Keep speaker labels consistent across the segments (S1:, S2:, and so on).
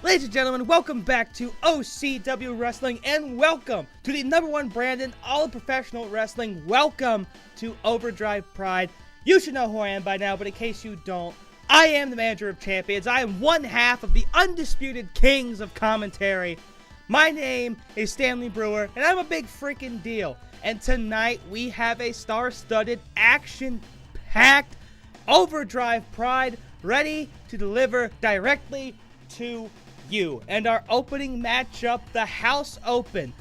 S1: Ladies and gentlemen, welcome back to OCW Wrestling, and welcome to the #1 brand in all of professional wrestling. Welcome to Overdrive Pride. You should know who I am by now, but in case you don't, I am the manager of champions. I am one half of the undisputed kings of commentary. My name is Stanley Brewer, and I'm a big freaking deal. And tonight, we have a star-studded, action-packed Overdrive Pride ready to deliver directly to you. And our opening matchup, the House Open,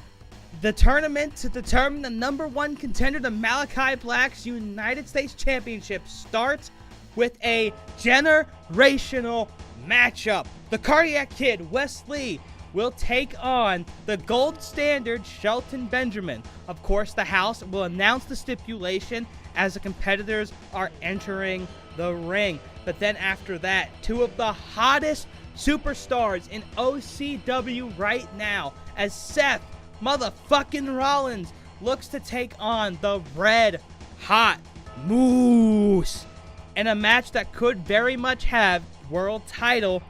S1: the tournament to determine the #1 contender to Malachi Black's United States Championship, starts with a generational matchup. The Cardiac Kid, Wes Lee, will take on the gold standard Shelton Benjamin. Of course, the House will announce the stipulation as the competitors are entering the ring. But then after that, two of the hottest superstars in OCW right now, as Seth motherfucking Rollins looks to take on the Red Hot Moose in a match that could very much have world title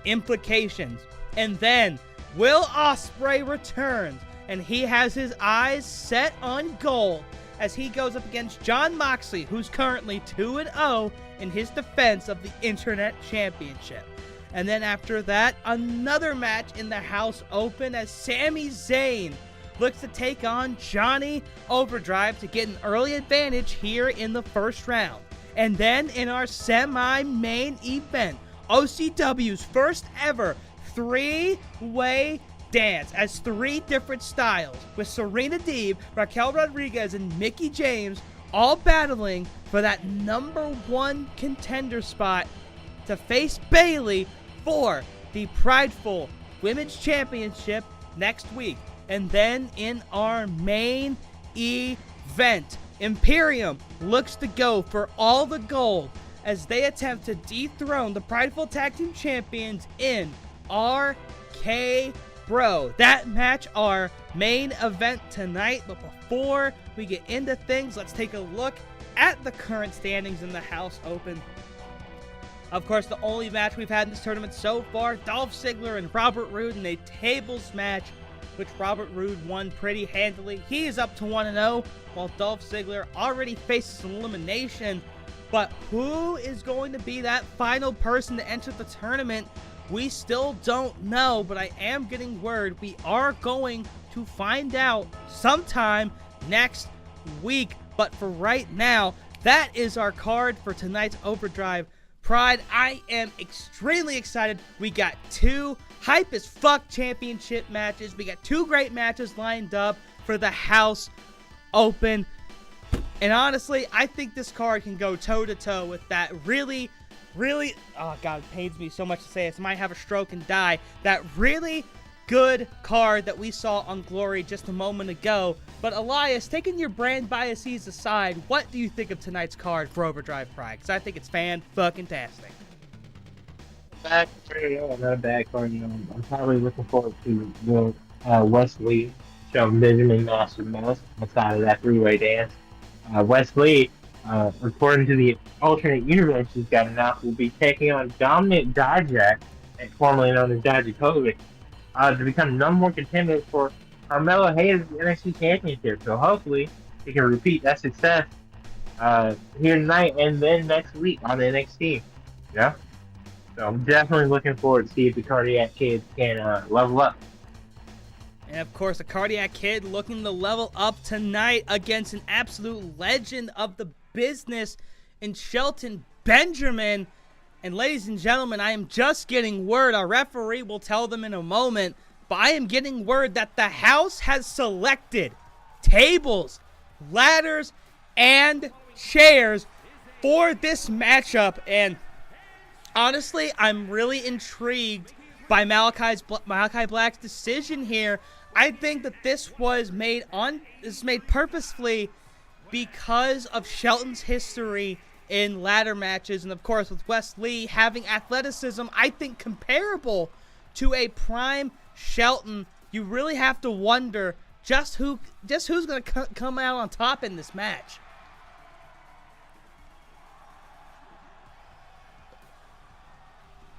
S1: implications. And then Will Ospreay returns, and he has his eyes set on gold as he goes up against Jon Moxley, who's currently 2-0 in his defense of the Internet Championship. And then after that, another match in the House Open as Sami Zayn looks to take on Johnny Overdrive to get an early advantage here in the first round. And then in our semi-main event, OCW's first ever three-way dance as three different styles, with Serena Deeb, Raquel Rodriguez, and Mickie James all battling for that #1 contender spot to face Bayley for the prideful Women's Championship next week. And then in our main event, Imperium looks to go for all the gold as they attempt to dethrone the prideful tag team champions in RK Bro. That match, our main event tonight. But before we get into things, let's take a look at the current standings in the House Open. Of course, the only match we've had in this tournament so far, Dolph Ziggler and Robert Roode in a tables match, which Robert Roode won pretty handily. He is up to 1-0, while Dolph Ziggler already faces an elimination. But who is going to be that final person to enter the tournament? We still don't know, but I am getting word we are going to find out sometime next week. But for right now, that is our card for tonight's Overdrive Pride. I am extremely excited. We got two hype as fuck championship matches. We got two great matches lined up for the House Open. And honestly, I think this card can go toe-to-toe with that really, oh god, it pains me so much to say this, I might have a stroke and die, that really good card that we saw on Glory just a moment ago. But Elias, taking your brand biases aside, what do you think of tonight's card for Overdrive Pride? Because I think it's fan-fucking-tastic.
S2: Not a bad card. I'm probably looking forward to the Wes Lee, Shelton Benjamin, Master Mouse outside of that three-way dance. Wes Lee, according to the alternate universe he's got announced, will be taking on Dominic Dijak, formerly known as Dijakovic, to become #1 contender for Carmelo Hayes' NXT Championship. So hopefully he can repeat that success here tonight and then next week on the NXT. Yeah. So I'm definitely looking forward to see if the Cardiac Kid can level up.
S1: And of course, the Cardiac Kid looking to level up tonight against an absolute legend of the business in Shelton Benjamin. And ladies and gentlemen, I am just getting word, our referee will tell them in a moment, but I am getting word that the House has selected tables, ladders, and chairs for this matchup. And honestly, I'm really intrigued by Malachi Black's decision here. I think that this was made purposefully because of Shelton's history in ladder matches, and of course with Wes Lee having athleticism, I think comparable to a prime Shelton. You really have to wonder just who's going to come out on top in this match.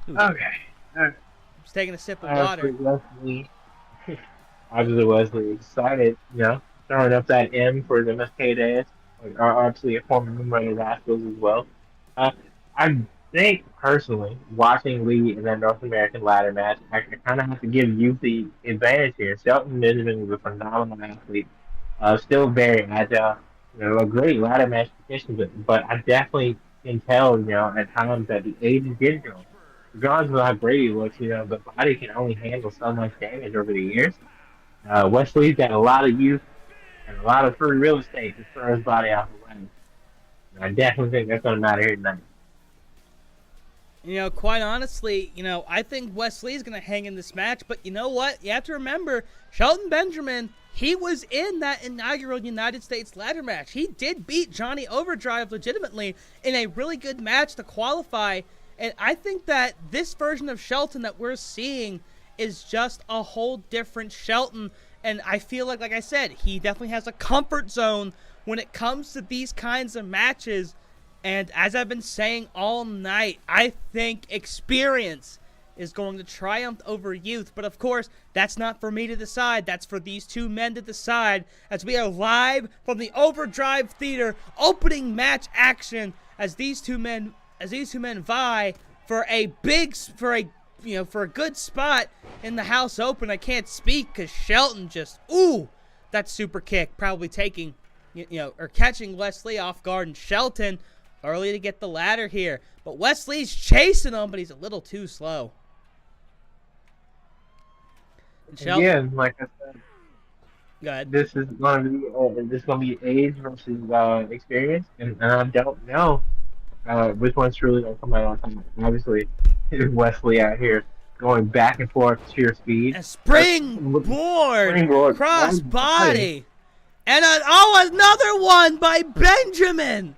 S2: Okay.
S1: Just taking a sip of water.
S2: Wesley, obviously Wesley excited, throwing up that M for the MSK days. Like, obviously a former member of the Rascals as well. Uh, I think personally, watching Lee in that North American ladder match, I kind of have to give you the advantage here. Shelton Benjamin was a phenomenal athlete, still very agile, a great ladder match participant. But I definitely can tell, at times that the age is getting to him. Regardless of how great he looks, the body can only handle so much damage over the years. Wesley's got a lot of youth and a lot of free real estate to throw his body off the way. I definitely think that's going to matter here tonight.
S1: Quite honestly, I think Wesley's going to hang in this match, but you know what? You have to remember, Shelton Benjamin, he was in that inaugural United States ladder match. He did beat Johnny Overdrive legitimately in a really good match to qualify, and I think that this version of Shelton that we're seeing is just a whole different Shelton, and I feel like I said, he definitely has a comfort zone when it comes to these kinds of matches. And as I've been saying all night, I think experience is going to triumph over youth. But of course, that's not for me to decide. That's for these two men to decide. As we are live from the Overdrive Theater, opening match action as these two men vie for a good spot in the house open. I can't speak because Shelton just that super kick probably taking or catching Wesley off guard, and Shelton early to get the ladder here. But Wesley's chasing him, but he's a little too slow.
S2: Again, like I said,
S1: go ahead.
S2: This is going to be age versus experience, and I don't know which one's truly going to come out on top. Obviously, Wesley out here going back and forth, sheer speed.
S1: A springboard cross body. And another one by Benjamin.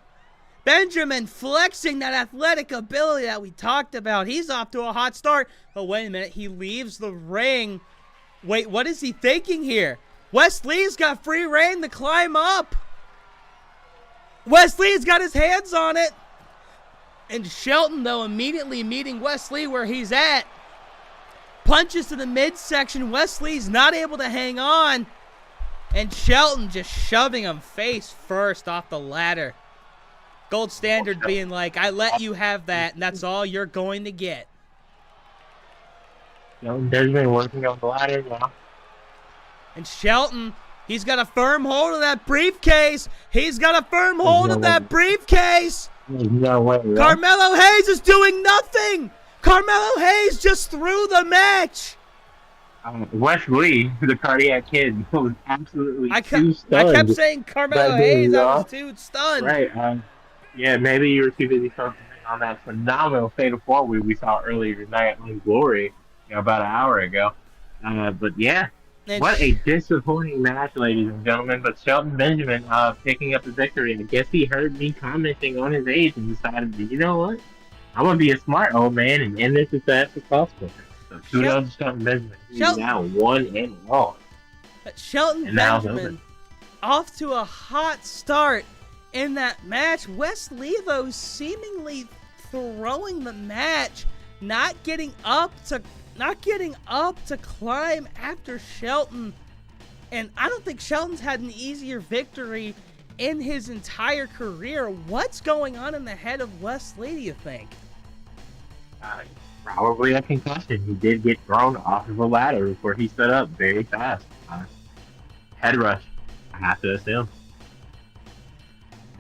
S1: Benjamin flexing that athletic ability that we talked about. He's off to a hot start. But wait a minute. He leaves the ring. Wait, what is he thinking here? Wesley's got free reign to climb up. Wesley's got his hands on it. And Shelton, though, immediately meeting Wesley where he's at. Punches to the midsection. Wesley's not able to hang on. And Shelton just shoving him face first off the ladder. Gold Standard being like, I let you have that, and that's all you're going to get.
S2: There's been working on the ladder now.
S1: And Shelton, he's got a firm hold of that briefcase. He's got a firm hold of that briefcase.
S2: No way, right?
S1: Carmelo Hayes is doing nothing. Carmelo Hayes just threw the match.
S2: Wesley, the cardiac kid, was absolutely too stunned.
S1: I kept saying Carmelo Hayes. I was too stunned.
S2: Right. Yeah, maybe you were too busy focusing on that phenomenal fatal four-way we saw earlier tonight on Glory, about an hour ago. But yeah, what a disappointing match, ladies and gentlemen. But Shelton Benjamin picking up the victory. I guess he heard me commenting on his age and decided, you know what? I'm going to be a smart old man and end this as fast as possible. So kudos to Shelton Benjamin. He's now 1-0.
S1: But Shelton Benjamin off to a hot start in that match. Wesley, though, seemingly throwing the match, not getting up to climb after Shelton. And I don't think Shelton's had an easier victory in his entire career. What's going on in the head of Wesley, do you think?
S2: Probably a concussion. He did get thrown off of a ladder before he stood up very fast. Head rush, I have to assume.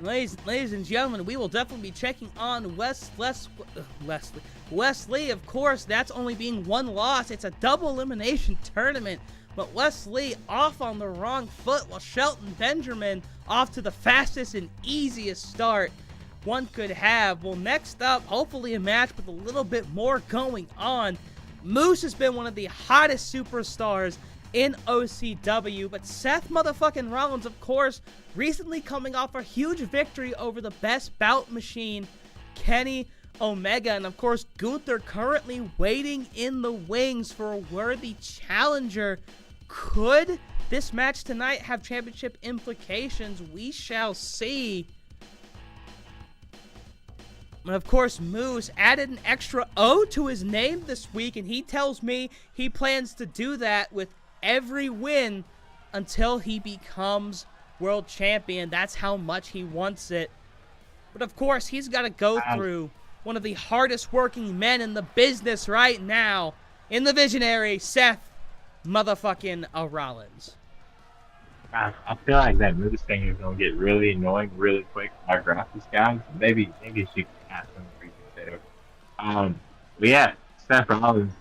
S1: Ladies and gentlemen, we will definitely be checking on Wesley. Of course, that's only being one loss. It's a double elimination tournament. But Wesley off on the wrong foot, while Shelton Benjamin off to the fastest and easiest start one could have. Well, next up, hopefully a match with a little bit more going on. Moose has been one of the hottest superstars in OCW, but Seth motherfucking Rollins, of course, recently coming off a huge victory over the best bout machine, Kenny Omega, and of course, Gunther currently waiting in the wings for a worthy challenger. Could this match tonight have championship implications? We shall see. And of course, Moose added an extra O to his name this week, and he tells me he plans to do that with every win until he becomes world champion. That's how much he wants it. But of course, he's got to go through one of the hardest working men in the business right now, in the visionary, Seth motherfucking Rollins.
S2: I feel like that Moose thing is gonna get really annoying really quick. Our graphics guys, maybe she can ask them to reconsider. But yeah, Seth Rollins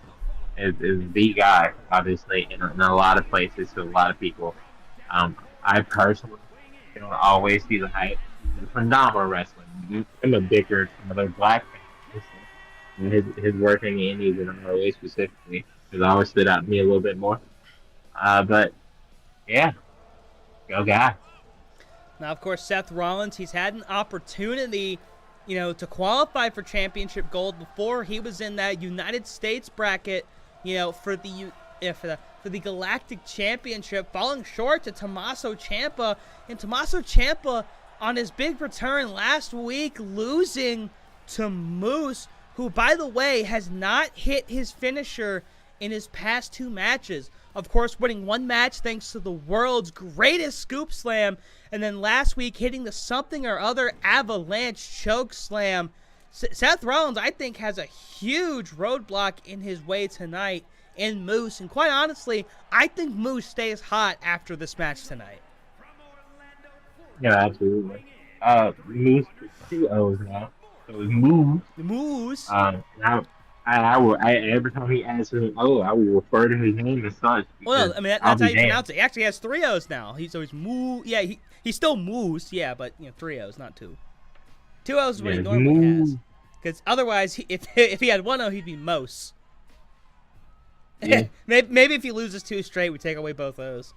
S2: is the guy, obviously, in a lot of places to a lot of people. I personally don't always see the hype. Phenomenal wrestling. I'm a bigger other black fan. His work in the Indies and ROH specifically has always stood out to me a little bit more. But yeah. Go guy.
S1: Now, of course, Seth Rollins, he's had an opportunity, to qualify for championship gold before. He was in that United States bracket, for the Galactic Championship, falling short to Tommaso Ciampa. And Tommaso Ciampa, on his big return last week, losing to Moose, who, by the way, has not hit his finisher in his past 2 matches. Of course, winning 1 match thanks to the world's greatest scoop slam, and then last week hitting the something or other avalanche choke slam. Seth Rollins, I think, has a huge roadblock in his way tonight in Moose, and quite honestly, I think Moose stays hot after this match tonight.
S2: Yeah, absolutely. Moose 2 O's now. So it's Moose.
S1: Moose.
S2: Now, every time he asks him, I will refer to his name as such.
S1: Well, I mean, that's how you pronounce it. He actually has 3 O's now. He's always Moose. Yeah, he's still Moose. Yeah, but 3 O's, not 2. 2 O's is what he normally has. Because otherwise, if he had 1 O, he'd be Mose. Yeah. maybe if he loses 2 straight, we take away both O's.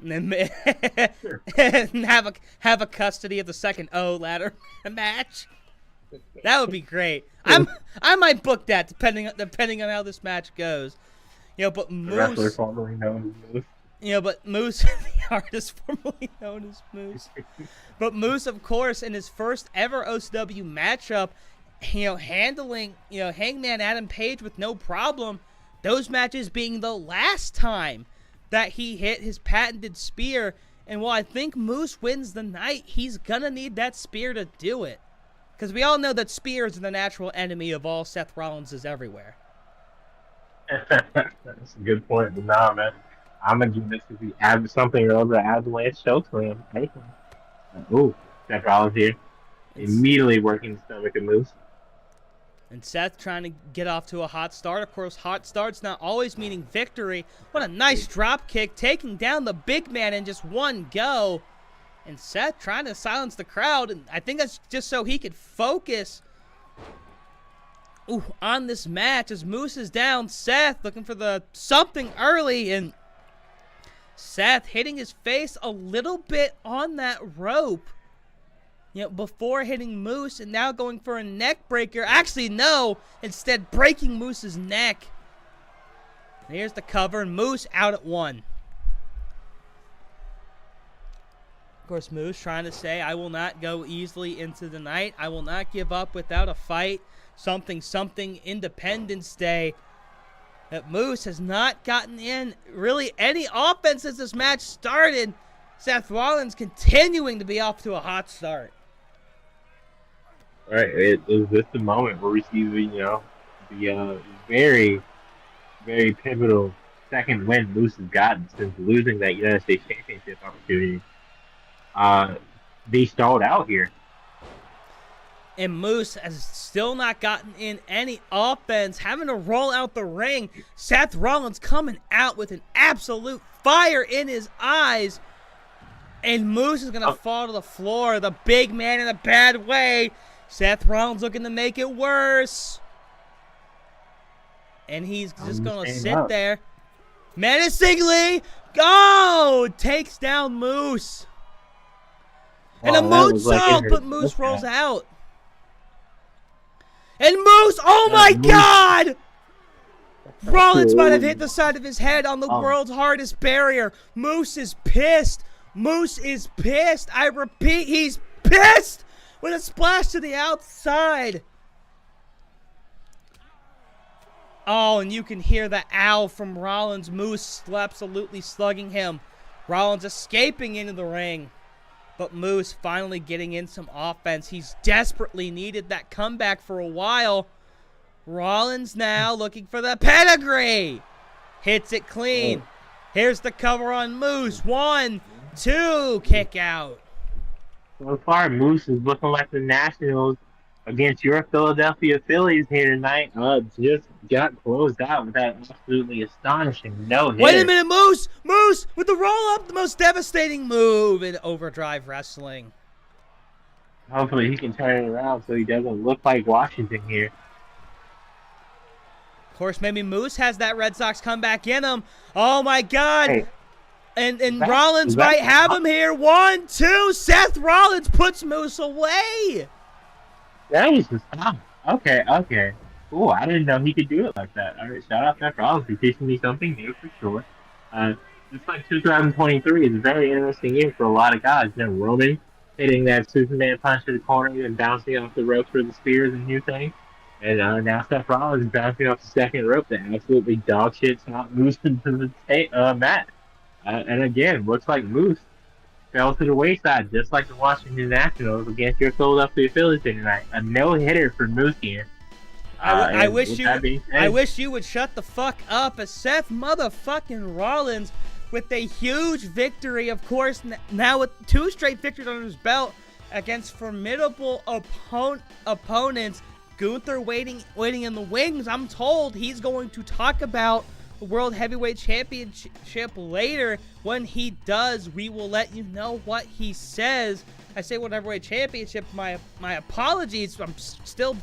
S1: And then
S2: Sure.
S1: and have a custody of the second O ladder match. That would be great. I might book that depending on how this match goes. But Moose,
S2: wrestler formerly known as Moose.
S1: But Moose, the artist formerly known as Moose. But Moose, of course, in his first ever OCW matchup, handling Hangman Adam Page with no problem. Those matches being the last time that he hit his patented spear. And while I think Moose wins the night, he's gonna need that spear to do it. Because we all know that spears are the natural enemy of all Seth Rollinses everywhere.
S2: That's a good point. But nah, man, I'm going to give this to the something or other avalanche choke slam. Ooh, Seth Rollins here. Immediately working the stomach of Moose.
S1: And Seth trying to get off to a hot start. Of course, hot starts not always meaning victory. What a nice drop kick, taking down the big man in just one go. And Seth trying to silence the crowd, and I think that's just so he could focus on this match. As Moose is down, Seth looking for the something early, and Seth hitting his face a little bit on that rope, before hitting Moose, and now going for a neck breaker. Actually, no, instead breaking Moose's neck. And here's the cover, and Moose out at 1. Of course, Moose trying to say, I will not go easily into the night. I will not give up without a fight. Something, Independence Day. That Moose has not gotten in really any offense as this match started. Seth Rollins continuing to be off to a hot start.
S2: All right, is this the moment where we see the very, very pivotal second win Moose has gotten since losing that United States Championship opportunity? They stalled out here.
S1: And Moose has still not gotten in any offense, having to roll out the ring. Seth Rollins coming out with an absolute fire in his eyes. And Moose is going to fall to the floor. The big man in a bad way. Seth Rollins looking to make it worse. And he's just going to sit there. Menacingly. Go! Takes down Moose. And a moonsault, but Moose rolls out. And Moose, oh my God! Rollins might have hit the side of his head on the world's hardest barrier. Moose is pissed. Moose is pissed. I repeat, he's pissed. with a splash to the outside. Oh, and you can hear the owl from Rollins. Moose absolutely slugging him. Rollins escaping into the ring. But Moose finally getting in some offense. He's desperately needed that comeback for a while. Rollins now looking for the pedigree. Hits it clean. Here's the cover on Moose. 1, 2, kick out.
S2: So far, Moose is looking like the Nationals against your Philadelphia Phillies here tonight. Just got closed out with that absolutely astonishing no-hitter.
S1: Wait a minute, Moose! Moose with the roll-up, the most devastating move in Overdrive Wrestling.
S2: Hopefully he can turn it around so he doesn't look like Washington here.
S1: Of course, maybe Moose has that Red Sox comeback in him. Oh, my God.
S2: Hey,
S1: and Rollins might have him here. 1, 2. Seth Rollins puts Moose away.
S2: That was just okay. Cool. I didn't know he could do it like that. All right, shout out Seth Rollins for teaching me something new for sure. It's like 2023 is a very interesting year for a lot of guys. You know, Roman hitting that Superman punch to the corner and bouncing off the ropes for the spears and new things. And now Seth Rollins is bouncing off the second rope that absolutely dog shit shot Moose into the mat. And again, looks like Moose fell to the wayside, just like the Washington Nationals against your Philadelphia Phillies tonight. A no-hitter for Moose here.
S1: I wish you would shut the fuck up, as Seth motherfucking Rollins with a huge victory, of course, now with 2 straight victories on his belt against formidable opponents. Gunther waiting in the wings. I'm told he's going to talk about the World Heavyweight Championship later. When he does, we will let you know what he says. I say World Heavyweight Championship. My apologies. I'm still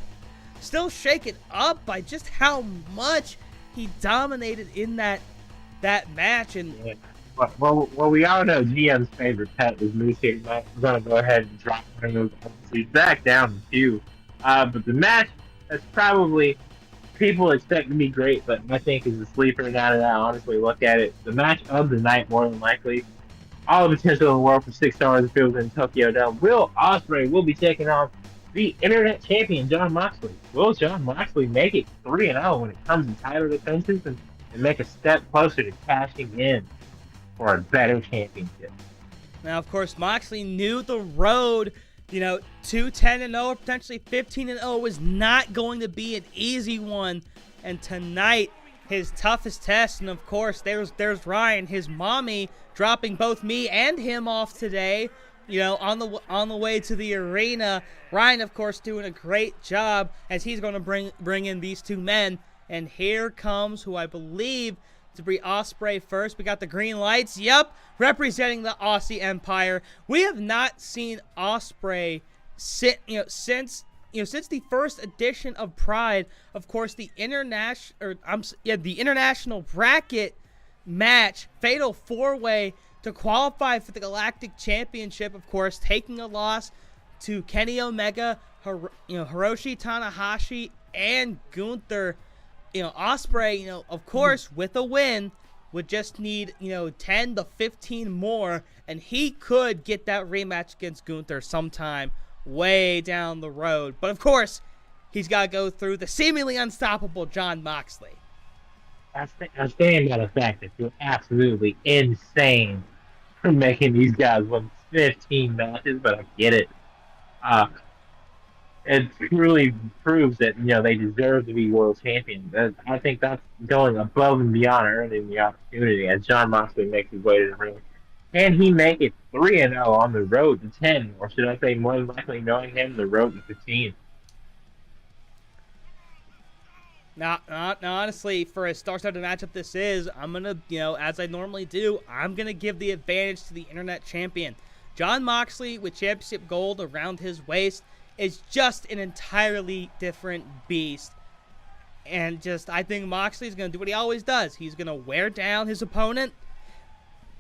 S1: shaken up by just how much he dominated in that match. And
S2: yeah. Well, we all know GM's favorite pet is Moose here tonight. We're gonna go ahead and drop one of those obviously back down to 2. But the match that's probably people expect to be great, but I think is a sleeper now that I honestly look at it. The match of the night, more than likely. All the potential in the world for 6 stars if it was in Tokyo Dome. Will Ospreay will be taking on the internet champion, Jon Moxley. Will Jon Moxley make it 3-0 when it comes to title defenses and make a step closer to cashing in for a better championship?
S1: Now, of course, Moxley knew the road, to 10-0 or potentially 15-0 was not going to be an easy one. And tonight, his toughest test, and of course, there's Ryan, his mommy, dropping both me and him off today, on the way to the arena. Ryan, of course, doing a great job as he's going to bring in these 2 men. And here comes who I believe to be Ospreay first. We got the green lights. Yep, representing the Aussie Empire. We have not seen Ospreay since the first edition of Pride. Of course, the international bracket match, fatal 4-way to qualify for the Galactic Championship. Of course, taking a loss to Kenny Omega, Hiroshi Tanahashi, and Gunther. Ospreay, of course, with a win, would just need, 10 to 15 more, and he could get that rematch against Gunther sometime way down the road. But, of course, he's got to go through the seemingly unstoppable Jon Moxley.
S2: I stand by the fact that you're absolutely insane for making these guys win 15 matches, but I get it. It truly proves that they deserve to be world champions. I think that's going above and beyond earning the opportunity as Jon Moxley makes his way to the ring. Can he make it 3-0 on the road to 10, or should I say, more than likely, knowing him, the road to 15?
S1: Now, honestly, for a star-studded matchup this is, I'm gonna, as I normally do, I'm gonna give the advantage to the internet champion. Jon Moxley with championship gold around his waist is just an entirely different beast. And I think Moxley's going to do what he always does. He's going to wear down his opponent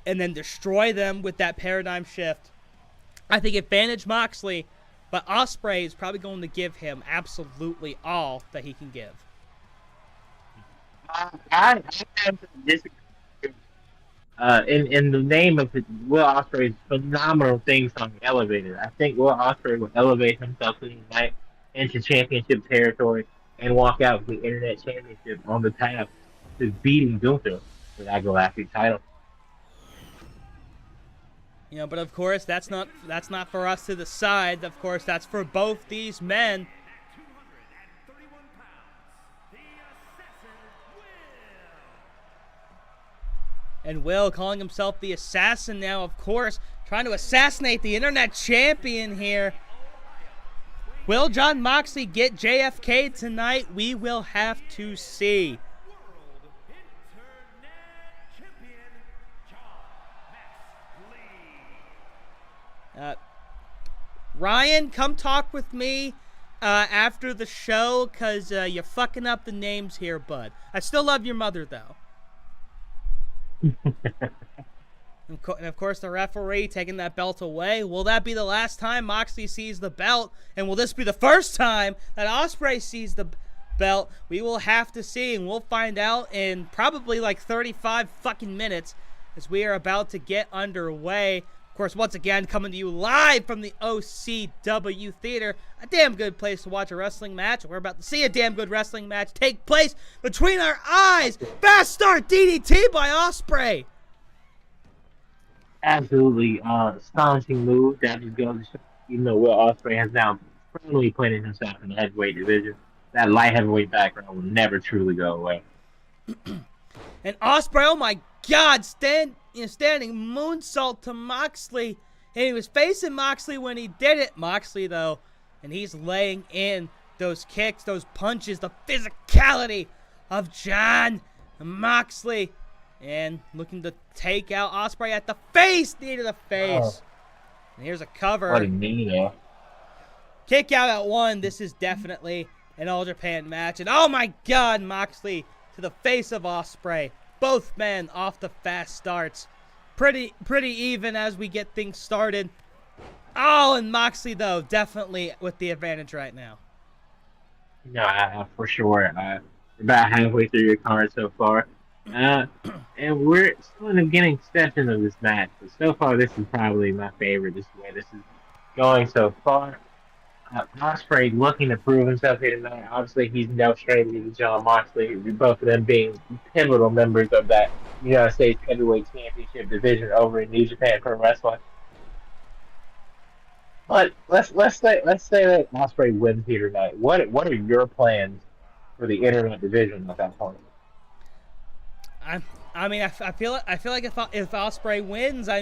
S1: and then destroy them with that paradigm shift. I think advantage Moxley, but Ospreay is probably going to give him absolutely all that he can give.
S2: I have to disagree. In the name of Will Ospreay's phenomenal theme song, "Elevated," I think Will Ospreay will elevate himself tonight into championship territory and walk out with the Internet Championship on the path to beating Gunther for that Galactic title.
S1: You know, but of course that's not for us to decide. Of course, that's for both these men. And Will calling himself the assassin now, of course, trying to assassinate the Internet Champion here. Will Jon Moxley get JFK tonight? We will have to see. Ryan, come talk with me after the show, because you're fucking up the names here, bud. I still love your mother, though. And of course, the referee taking that belt away. Will that be the last time Moxley sees the belt? And will this be the first time that Ospreay sees the belt? We will have to see, and we'll find out in probably like 35 fucking minutes as we are about to get underway. Of course, once again, coming to you live from the OCW Theater, a damn good place to watch a wrestling match. We're about to see a damn good wrestling match take place between our eyes. Fast start DDT by Ospreay.
S2: Absolutely astonishing move. That just goes to show, even though Will Ospreay has now firmly planted himself in the heavyweight division, that light heavyweight background will never truly go away.
S1: And Ospreay, oh my God, standing moonsault to Moxley. And he was facing Moxley when he did it. Moxley, though, and he's laying in those kicks, those punches, the physicality of Jon Moxley. And looking to take out Ospreay at the face, knee to the face. Oh. And here's a cover.
S2: What a knee, though.
S1: Kick out at one. This is definitely an All Japan match. And oh my God, Moxley to the face of Ospreay. Both men off the fast starts. Pretty even as we get things started. Oh, and Moxley, though, definitely with the advantage right now.
S2: No, for sure. About halfway through your card so far. And we're still in the beginning section of this match. But so far, this is probably my favorite. This way this is going so far. Ospreay looking to prove himself here tonight. Obviously, he's no stranger to Jon Moxley. Both of them being pivotal members of that United States Heavyweight Championship division over in New Japan Pro Wrestling. But let's say that Ospreay wins here tonight. What are your plans for the Internet division at that point?
S1: I feel like if Ospreay wins, I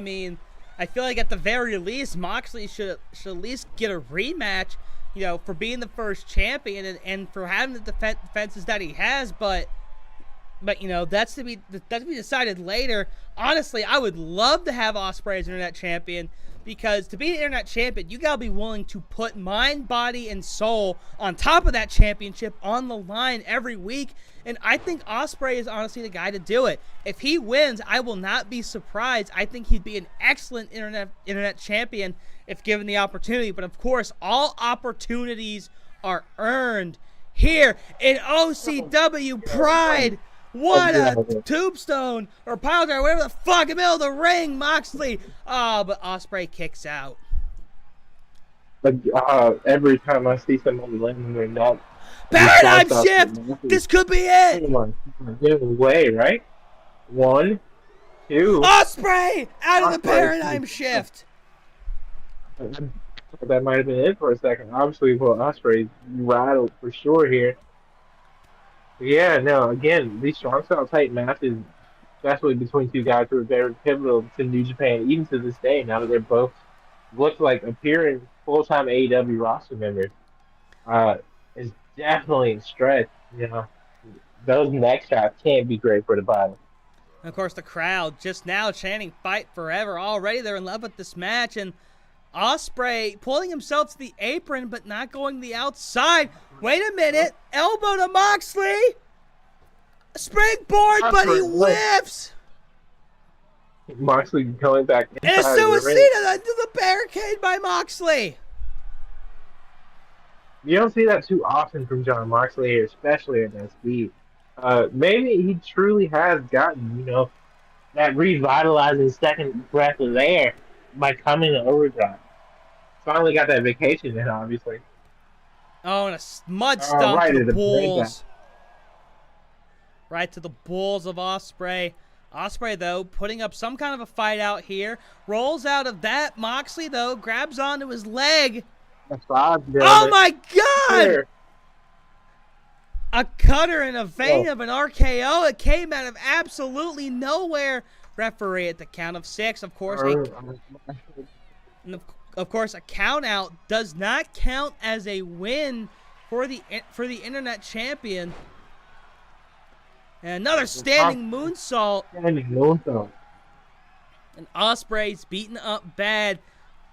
S1: feel like at the very least Moxley should at least get a rematch, you know, for being the first champion and for having the defenses that he has. But you know, that's to be decided later. Honestly, I would love to have Ospreay as Internet champion, because to be an Internet champion, you gotta be willing to put mind, body, and soul on top of that championship on the line every week. And I think Ospreay is honestly the guy to do it. If he wins, I will not be surprised. I think he'd be an excellent Internet champion if given the opportunity. But of course, all opportunities are earned here in OCW Pride. What a tombstone or pile driver, whatever the fuck, in the middle of the ring, Moxley. Oh, but Ospreay kicks out.
S2: But every time I see somebody landing their neck,
S1: paradigm shift! This could be it!
S2: Get away, right? 1, 2.
S1: Ospreay out of the paradigm shift!
S2: That might have been it for a second. Obviously, well, Ospreay rattled for sure here. Yeah, no, again, these strong style type matches, especially between two guys who are very pivotal to New Japan, even to this day, now that they're both look like appearing full-time AEW roster members, is definitely a stretch. You know, those neck shots can't be great for the body.
S1: And of course, the crowd just now chanting "Fight Forever." Already, they're in love with this match, and Ospreay pulling himself to the apron, but not going the outside. Wait a minute! Elbow to Moxley. Springboard, but he whiffs.
S2: Moxley going back inside
S1: and a suicida into the barricade by Moxley.
S2: You don't see that too often from Jon Moxley here, especially at that speed. Maybe he truly has gotten, you know, that revitalizing second breath of air by coming to Overdrive. Finally got that vacation in, obviously.
S1: Oh, and a mud stomp to
S2: Right
S1: the
S2: at the breakout.
S1: balls. Right to the balls of Ospreay. Ospreay, though, putting up some kind of a fight out here. Rolls out of that. Moxley, though, grabs onto his leg. Oh, my God!
S2: Sure.
S1: A cutter in a vein of an RKO. It came out of absolutely nowhere. Referee at the count of 6. Of course, of course, a count out does not count as a win for the internet champion. And another standing moonsault. And Ospreay's beaten up bad,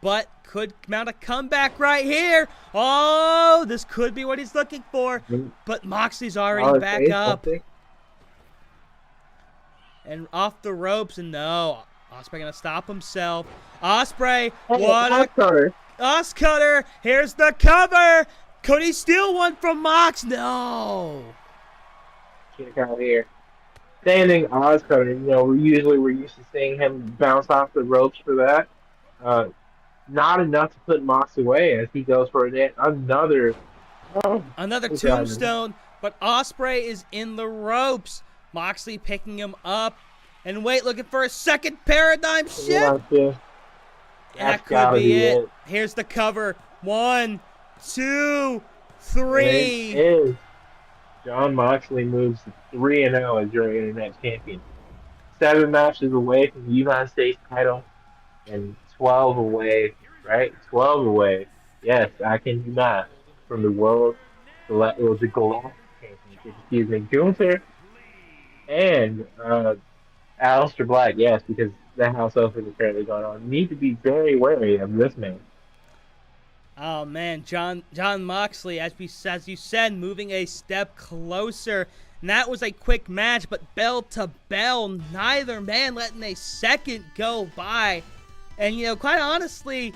S1: but could mount a comeback right here. Oh, this could be what he's looking for. But Moxley's already back up. And off the ropes, and no. Ospreay gonna stop himself. Ospreay, what a cutter. Cutter. Here's the cover. Could he steal one from Mox? No.
S2: Check out here. Standing Oz cutter. You know, we're used to seeing him bounce off the ropes for that. Not enough to put Mox away as he goes for another
S1: tombstone. But Ospreay is in the ropes. Moxley picking him up. And wait, looking for a second paradigm shift. That could be it. Here's the cover. 1, 2, 3.
S2: Jon Moxley moves to 3-0 as your internet champion. 7 matches away from the United States title and 12 away, right? 12 away. Yes, I can do math. From the World Galactic Championship. Excuse me. Gunther and Aleister Black, yes, because the House Open is currently going on. Need to be very wary of this man.
S1: Oh man, Jon Moxley, as you said, moving a step closer. And that was a quick match, but bell to bell, neither man letting a second go by. And you know, quite honestly,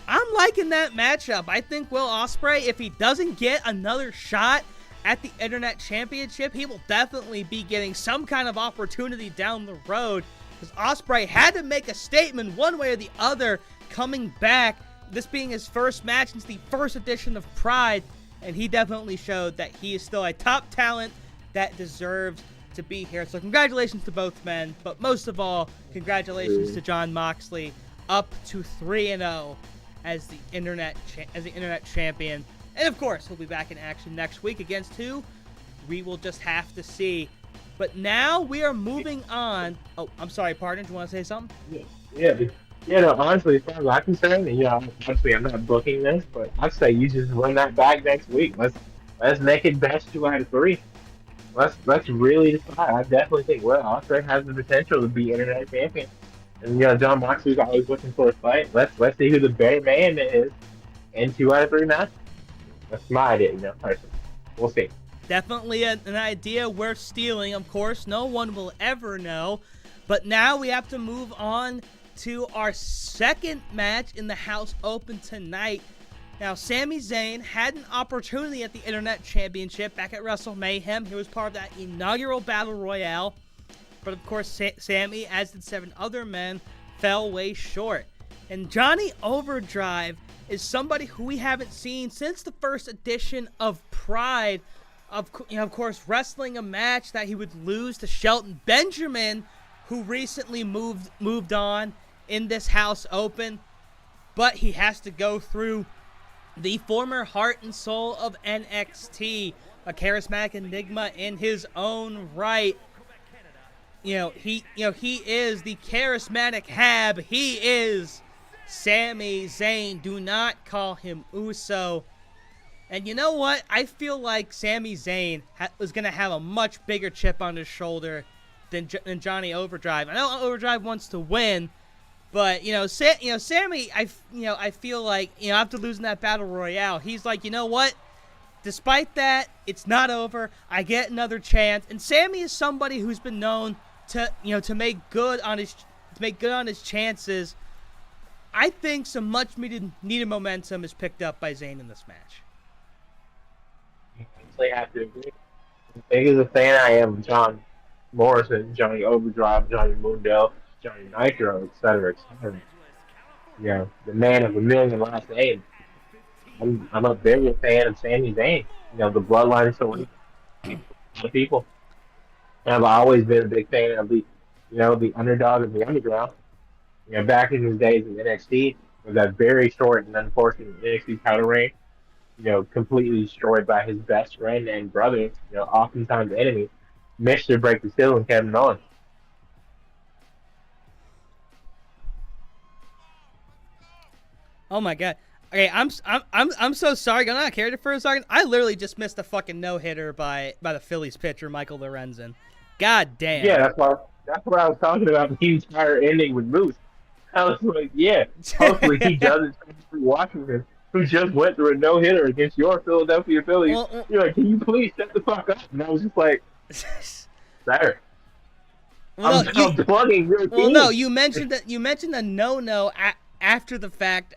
S1: I'm liking that matchup. I think Will Ospreay, if he doesn't get another shot at the Internet Championship, he will definitely be getting some kind of opportunity down the road. Because Ospreay had to make a statement one way or the other coming back. This being his first match since the first edition of Pride. And he definitely showed that he is still a top talent that deserves to be here. So congratulations to both men. But most of all, congratulations to Jon Moxley, up to 3-0 as the Internet champion. And of course, he'll be back in action next week against who? We will just have to see. But now we are moving on. Oh, I'm sorry, partner. Do you want to say something?
S2: Yeah, no, honestly, as far as I'm concerned, you know, honestly, I'm not booking this, but I'd say you just run that back next week. Let's make it best 2 out of 3. Let's really decide. I definitely think Ospreay has the potential to be internet champion. And you know, Jon Moxley's always looking for a fight. Let's see who the better man is in 2 out of 3 matches. That's my idea, you know, personally. We'll see.
S1: Definitely an idea worth stealing, of course. No one will ever know. But now we have to move on to our second match in the House Open tonight. Now, Sami Zayn had an opportunity at the Internet Championship back at Wrestle Mayhem. He was part of that inaugural Battle Royale. But, of course, Sami, as did 7 other men, fell way short. And Johnny Overdrive is somebody who we haven't seen since the first edition of Pride. Of course, wrestling a match that he would lose to Shelton Benjamin, who recently moved on in this House Open. But he has to go through the former heart and soul of NXT, a charismatic enigma in his own right. He is the charismatic Hab. He is Sami Zayn. Do not call him Uso. And you know what? I feel like Sami Zayn is going to have a much bigger chip on his shoulder than Johnny Overdrive. I know Overdrive wants to win, but Sami, I feel like after losing that Battle Royale, he's like, you know what? Despite that, it's not over. I get another chance. And Sami is somebody who's been known to make good on his chances. I think some much needed momentum is picked up by Zayn in this match.
S2: I have to agree. As big as a fan I am of John, Morrison, Johnny Overdrive, Johnny Mundo, Johnny Nitro, etc., etc. You know, the man of a million last names. I'm a big fan of Sami Zayn. You know, the bloodline is so the people. And I've always been a big fan of the underdog of the underground. You know, back in his days in NXT, with that very short and unfortunate NXT title reign, you know, completely destroyed by his best friend and brother, you know, oftentimes enemy, Mr. Break the Seal and Kevin Owens.
S1: Oh my god. Okay, I'm so sorry. I'm not a character for a second. I literally just missed a fucking no hitter by the Phillies pitcher Michael Lorenzen. God damn.
S2: Yeah, that's what I was talking about the entire ending with Moose. I was like, yeah, hopefully he doesn't for Washington, who just went through a no hitter against your Philadelphia Phillies. You're like, can you please shut the fuck up? And I was just like, sir.
S1: Well,
S2: I'm plugging your team.
S1: Well, no, you mentioned the no after the fact.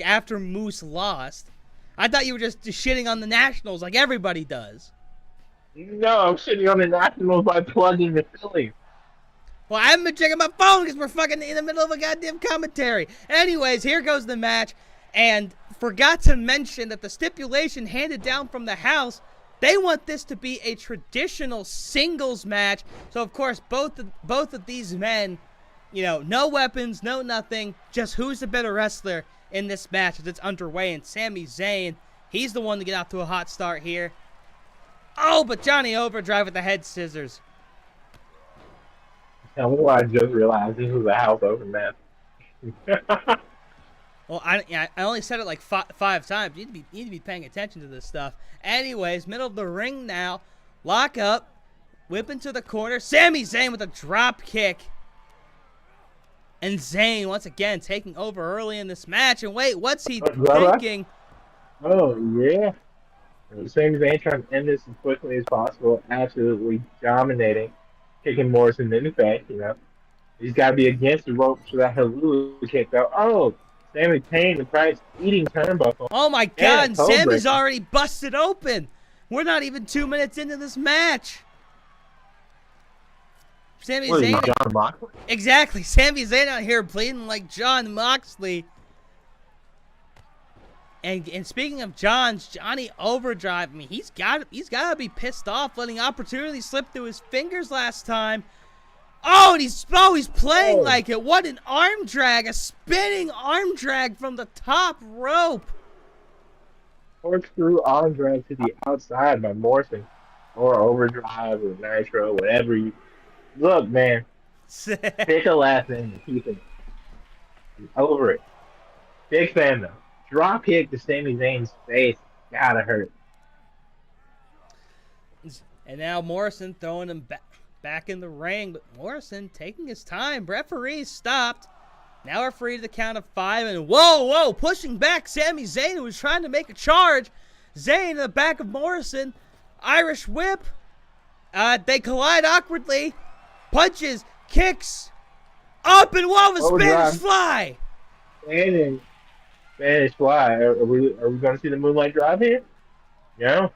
S1: After Moose lost. I thought you were just shitting on the Nationals like everybody does.
S2: No, I'm shitting on the Nationals by plugging the Phillies.
S1: Well, I haven't been checking my phone because we're fucking in the middle of a goddamn commentary. Anyways, here goes the match, and forgot to mention that the stipulation handed down from the house, they want this to be a traditional singles match. So of course, both of these men, you know, no weapons, no nothing, just who's the better wrestler in this match as it's underway. And Sami Zayn, he's the one to get out to a hot start here. Oh, but Johnny Overdrive with the head scissors.
S2: Tell me why I just realized this was a house open match.
S1: Well, I only said it like five times. You need to be paying attention to this stuff. Anyways, middle of the ring now. Lock up. Whip into the corner. Sami Zayn with a drop kick. And Zayn, once again, taking over early in this match. And wait, what's he thinking?
S2: Oh, yeah. Sami Zayn trying to end this as quickly as possible. Absolutely dominating. Kicking Morrison in the face, you know. He's got to be against the ropes for that Hallelujah kick, though. Oh, Sami paying the price, eating turnbuckle.
S1: Oh, my God. And Sami's already busted open. We're not even 2 minutes into this match. Sami Zayn.
S2: John Moxley?
S1: Exactly. Sami Zayn out here bleeding like John Moxley. And speaking of Johnny Overdrive, I mean, he's got to be pissed off letting opportunity slip through his fingers last time. Oh, and he's playing like it. What an arm drag, a spinning arm drag from the top rope.
S2: Corkscrew arm drag to the outside by Morrison, or Overdrive or Nitro, whatever you. Look, man, pick a last name and keep it over it. Big fan though. Drop kick to Sami Zayn's face. Gotta hurt.
S1: And now Morrison throwing him back in the ring. But Morrison taking his time. Referees stopped. Now we're free to the count of 5. And whoa, pushing back Sami Zayn, who was trying to make a charge. Zayn in the back of Morrison. Irish whip. They collide awkwardly. Punches, kicks. Up and whoa, the Spanish fly.
S2: Spanish fly. Are we going to see the Moonlight Drive here? Yeah.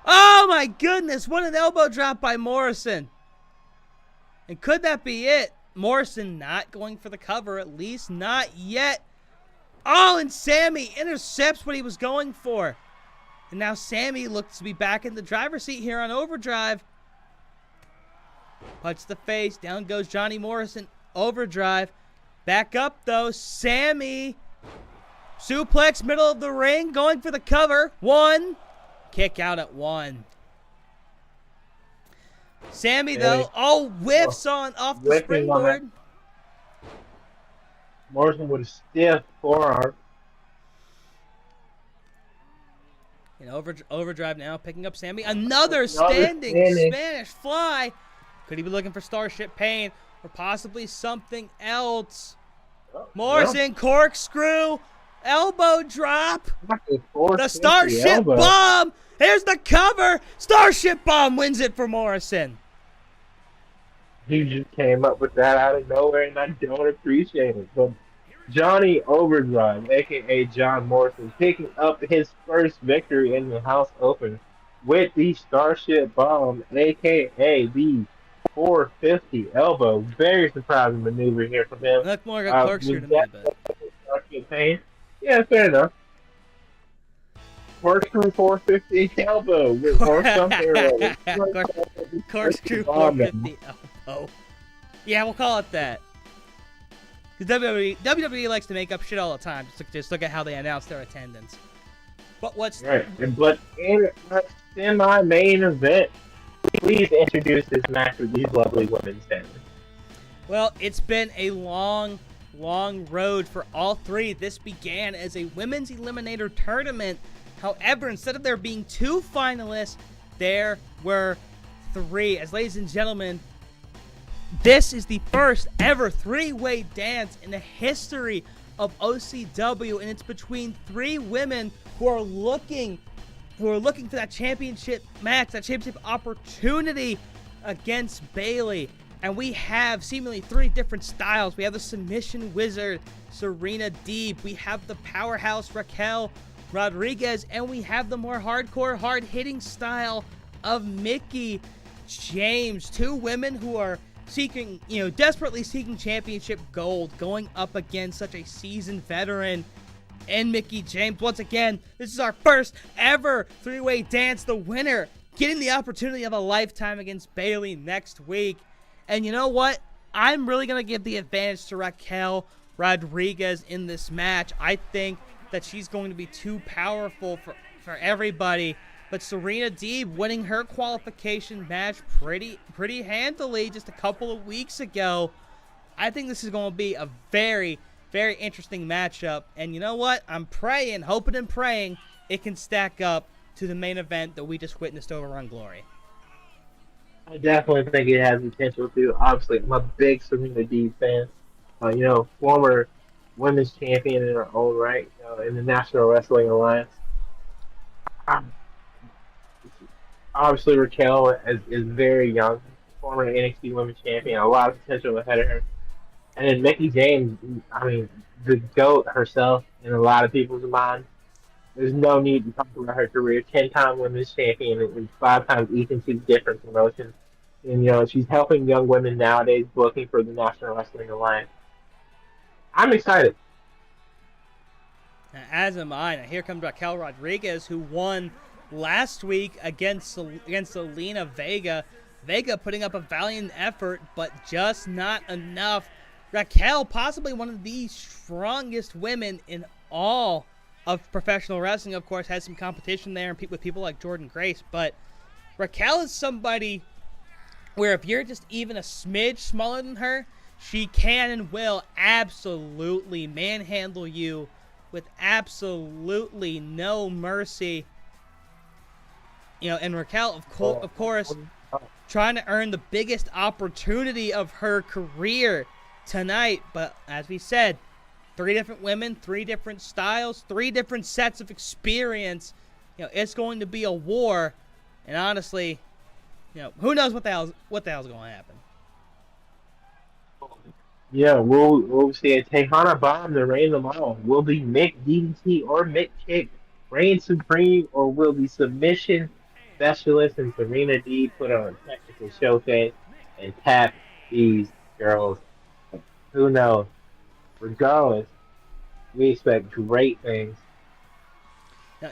S1: Oh my goodness! What an elbow drop by Morrison. And could that be it? Morrison not going for the cover, at least not yet. Oh, and Sami intercepts what he was going for. And now Sami looks to be back in the driver's seat here on Overdrive. Punch the face. Down goes Johnny Morrison. Overdrive. Back up though. Sami. Suplex, middle of the ring, going for the cover. 1. Kick out at 1. Sami, though, whiffs off the springboard.
S2: Morrison with a stiff forearm.
S1: And Overdrive now picking up Sami. Another standing Spanish fly. Could he be looking for Starship Pain or possibly something else? Morrison, corkscrew. Elbow drop. The Starship Bomb. Here's the cover. Starship Bomb wins it for Morrison.
S2: He just came up with that out of nowhere, and I don't appreciate it. But Johnny Overdrive, a.k.a. John Morrison, picking up his first victory in the House Open with the Starship Bomb, a.k.a. the 450 elbow. Very surprising maneuver here from him.
S1: Look more like a corkscrew to me, but
S2: pain. Yeah, fair enough. Corkscrew 450 elbow or something.
S1: Corkscrew 450 elbow. Yeah, we'll call it that. Because WWE likes to make up shit all the time. Just look at how they announce their attendance. But what's
S2: right? But in a semi-main event, please introduce this match with these lovely women standing.
S1: Well, it's been a long road for all three. This began as a women's eliminator tournament. However, instead of there being 2 finalists, there were 3. As ladies and gentlemen, this is the first ever 3-way dance in the history of OCW, and it's between 3 women who are looking for that championship match, that championship opportunity against Bayley. And we have seemingly 3 different styles. We have the submission wizard, Serena Deeb. We have the powerhouse, Raquel Rodriguez. And we have the more hardcore, hard-hitting style of Mickie James. 2 women who are seeking, desperately seeking championship gold, going up against such a seasoned veteran and Mickie James. Once again, this is our first ever 3-way dance. The winner getting the opportunity of a lifetime against Bayley next week. And you know what? I'm really going to give the advantage to Raquel Rodriguez in this match. I think that she's going to be too powerful for everybody. But Serena Deeb winning her qualification match pretty handily just a couple of weeks ago. I think this is going to be a very, very interesting matchup. And you know what? I'm hoping and praying it can stack up to the main event that we just witnessed over on Glory.
S2: I definitely think it has potential to. Obviously, I'm a big Serena Deeb fan. Former women's champion in her own right, in the National Wrestling Alliance. Obviously, Raquel is very young, former NXT Women's Champion, a lot of potential ahead of her. And then Mickie James, the GOAT herself in a lot of people's minds. There's no need to talk about her career. 10-time Women's Champion and 5 times each in 2 different promotions. And, she's helping young women nowadays booking for the National Wrestling Alliance. I'm excited.
S1: As am I. Now here comes Raquel Rodriguez, who won last week against Zelina Vega. Vega putting up a valiant effort, but just not enough. Raquel, possibly one of the strongest women in all of professional wrestling, of course, has some competition there with people like Jordynne Grace, but Raquel is somebody where if you're just even a smidge smaller than her, she can and will absolutely manhandle you with absolutely no mercy. And Raquel, of course, trying to earn the biggest opportunity of her career tonight. But as we said, 3 different women, 3 different styles, 3 different sets of experience. It's going to be a war. And honestly, who knows what the hell's going to happen.
S2: Yeah, we'll see a Tejana Bomb to reign them all. Will be Mick DDT or Mick Kick reign supreme, or will the submission specialist and Serena Deeb put on a technical showcase and tap these girls? Who knows? Regardless, we expect great things.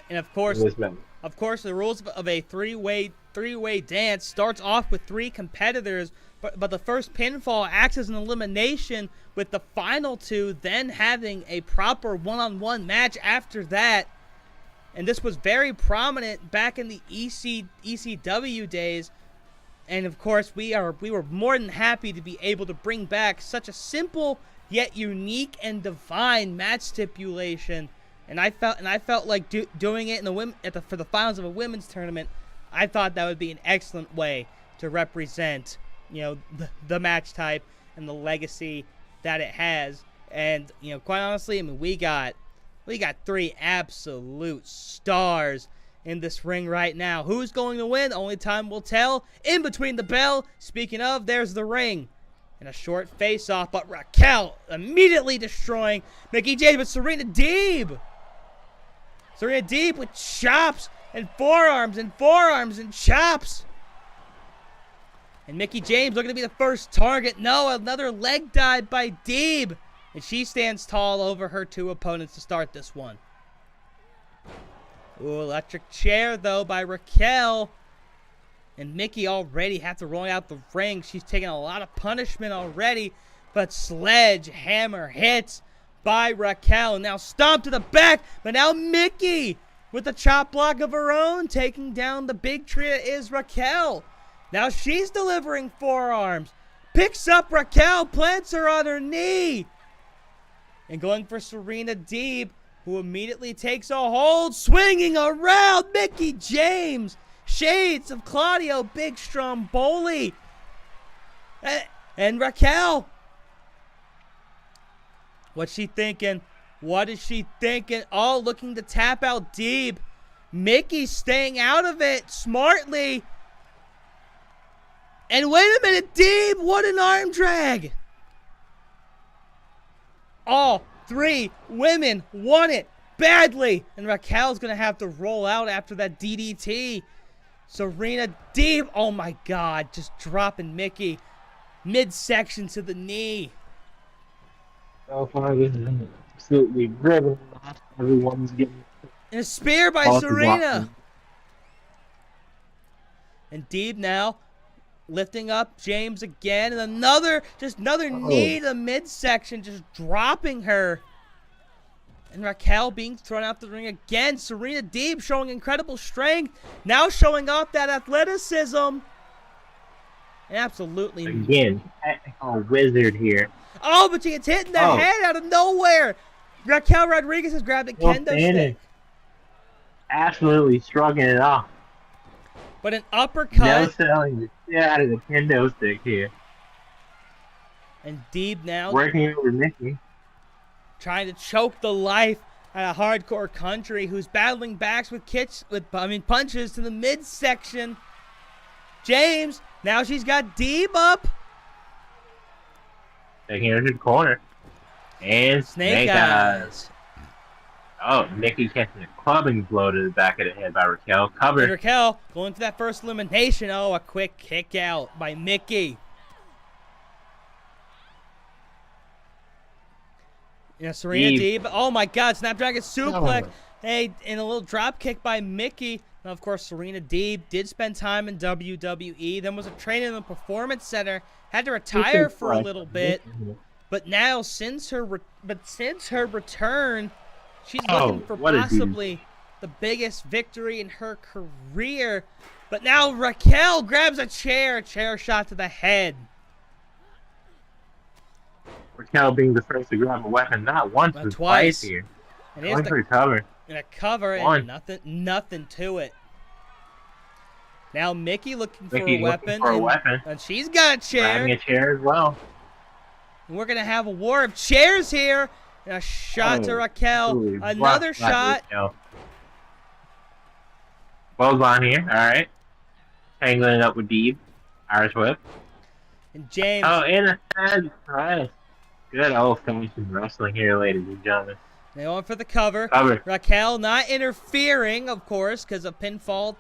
S1: And of course, the rules of a three-way dance starts off with 3 competitors, but the first pinfall acts as an elimination, with the final 2 then having a proper one-on-one match after that. And this was very prominent back in the ECW days. And of course, we were more than happy to be able to bring back such a simple yet unique and divine match stipulation. And I felt like doing it for the finals of a women's tournament. I thought that would be an excellent way to represent, the match type and the legacy that it has. And quite honestly, we got 3 absolute stars in this ring right now. Who's going to win? Only time will tell. In between the bell, speaking of, there's the ring. And a short face-off, but Raquel immediately destroying Mickie James. But Serena Deeb with chops and forearms and chops. And Mickie James looking to be the first target. No, another leg dive by Deeb. And she stands tall over her two opponents to start this one. Ooh, electric chair, though, by Raquel. And Mickie already had to roll out the ring. She's taking a lot of punishment already. But sledgehammer hits by Raquel. And now stomp to the back. But now Mickie with a chop block of her own, taking down the big tree that is Raquel. Now she's delivering forearms. Picks up Raquel, plants her on her knee. And going for Serena Deeb, who immediately takes a hold, swinging around Mickie James. Shades of Claudio Big Stromboli. And Raquel. What's she thinking? What is she thinking? Oh, looking to tap out Deeb. Mickie staying out of it smartly. And wait a minute, Deeb, what an arm drag. All three women won it badly. And Raquel's going to have to roll out after that DDT. Serena Deeb, oh my God, just dropping Mickie midsection to the knee.
S2: So far, this is absolutely driven. Everyone's getting.
S1: And a spear by Serena. And Deeb now lifting up James again. And another knee to the midsection, just dropping her. And Raquel being thrown out the ring again. Serena Deeb showing incredible strength. Now showing off that athleticism. And absolutely.
S2: Again, technical wizard here.
S1: Oh, but she gets hit in the head out of nowhere. Raquel Rodriguez has grabbed a kendo stick.
S2: Absolutely shrugging it off.
S1: But an uppercut.
S2: No selling the shit out of the kendo stick here.
S1: And Deeb now
S2: working over Mickie.
S1: Trying to choke the life out of Hardcore Country, who's battling backs with punches to the midsection. James, now she's got Deeb up.
S2: Taking her to the corner. And Snake Eyes. Oh, Mickie catching a clubbing blow to the back of the head by Raquel. Cover.
S1: And Raquel going for that first elimination. Oh, a quick kick out by Mickie. Yeah, Serena Deeb. Oh my God, Snapdragon suplex. Hey, and a little drop kick by Mickie. Now, of course, Serena Deeb did spend time in WWE. Then was a trainer in the Performance Center. Had to retire for a little bit. But now, since her return, she's looking for possibly the biggest victory in her career. But now Raquel grabs a chair shot to the head.
S2: Raquel being the first to grab a weapon, not once, but twice here.
S1: And here's the
S2: cover.
S1: And a cover, and nothing to it. Now Mickie looking for a weapon. And she's got a chair.
S2: Grabbing a chair as well.
S1: And we're going to have a war of chairs here. And a shot to Raquel. Another shot.
S2: Both on here. All right. Tangling up with Deeb. Irish whip.
S1: And James.
S2: Oh, and a head press. Good old-fashioned wrestling here, ladies and gentlemen.
S1: They went for the cover. Raquel not interfering, of course, because a pinfall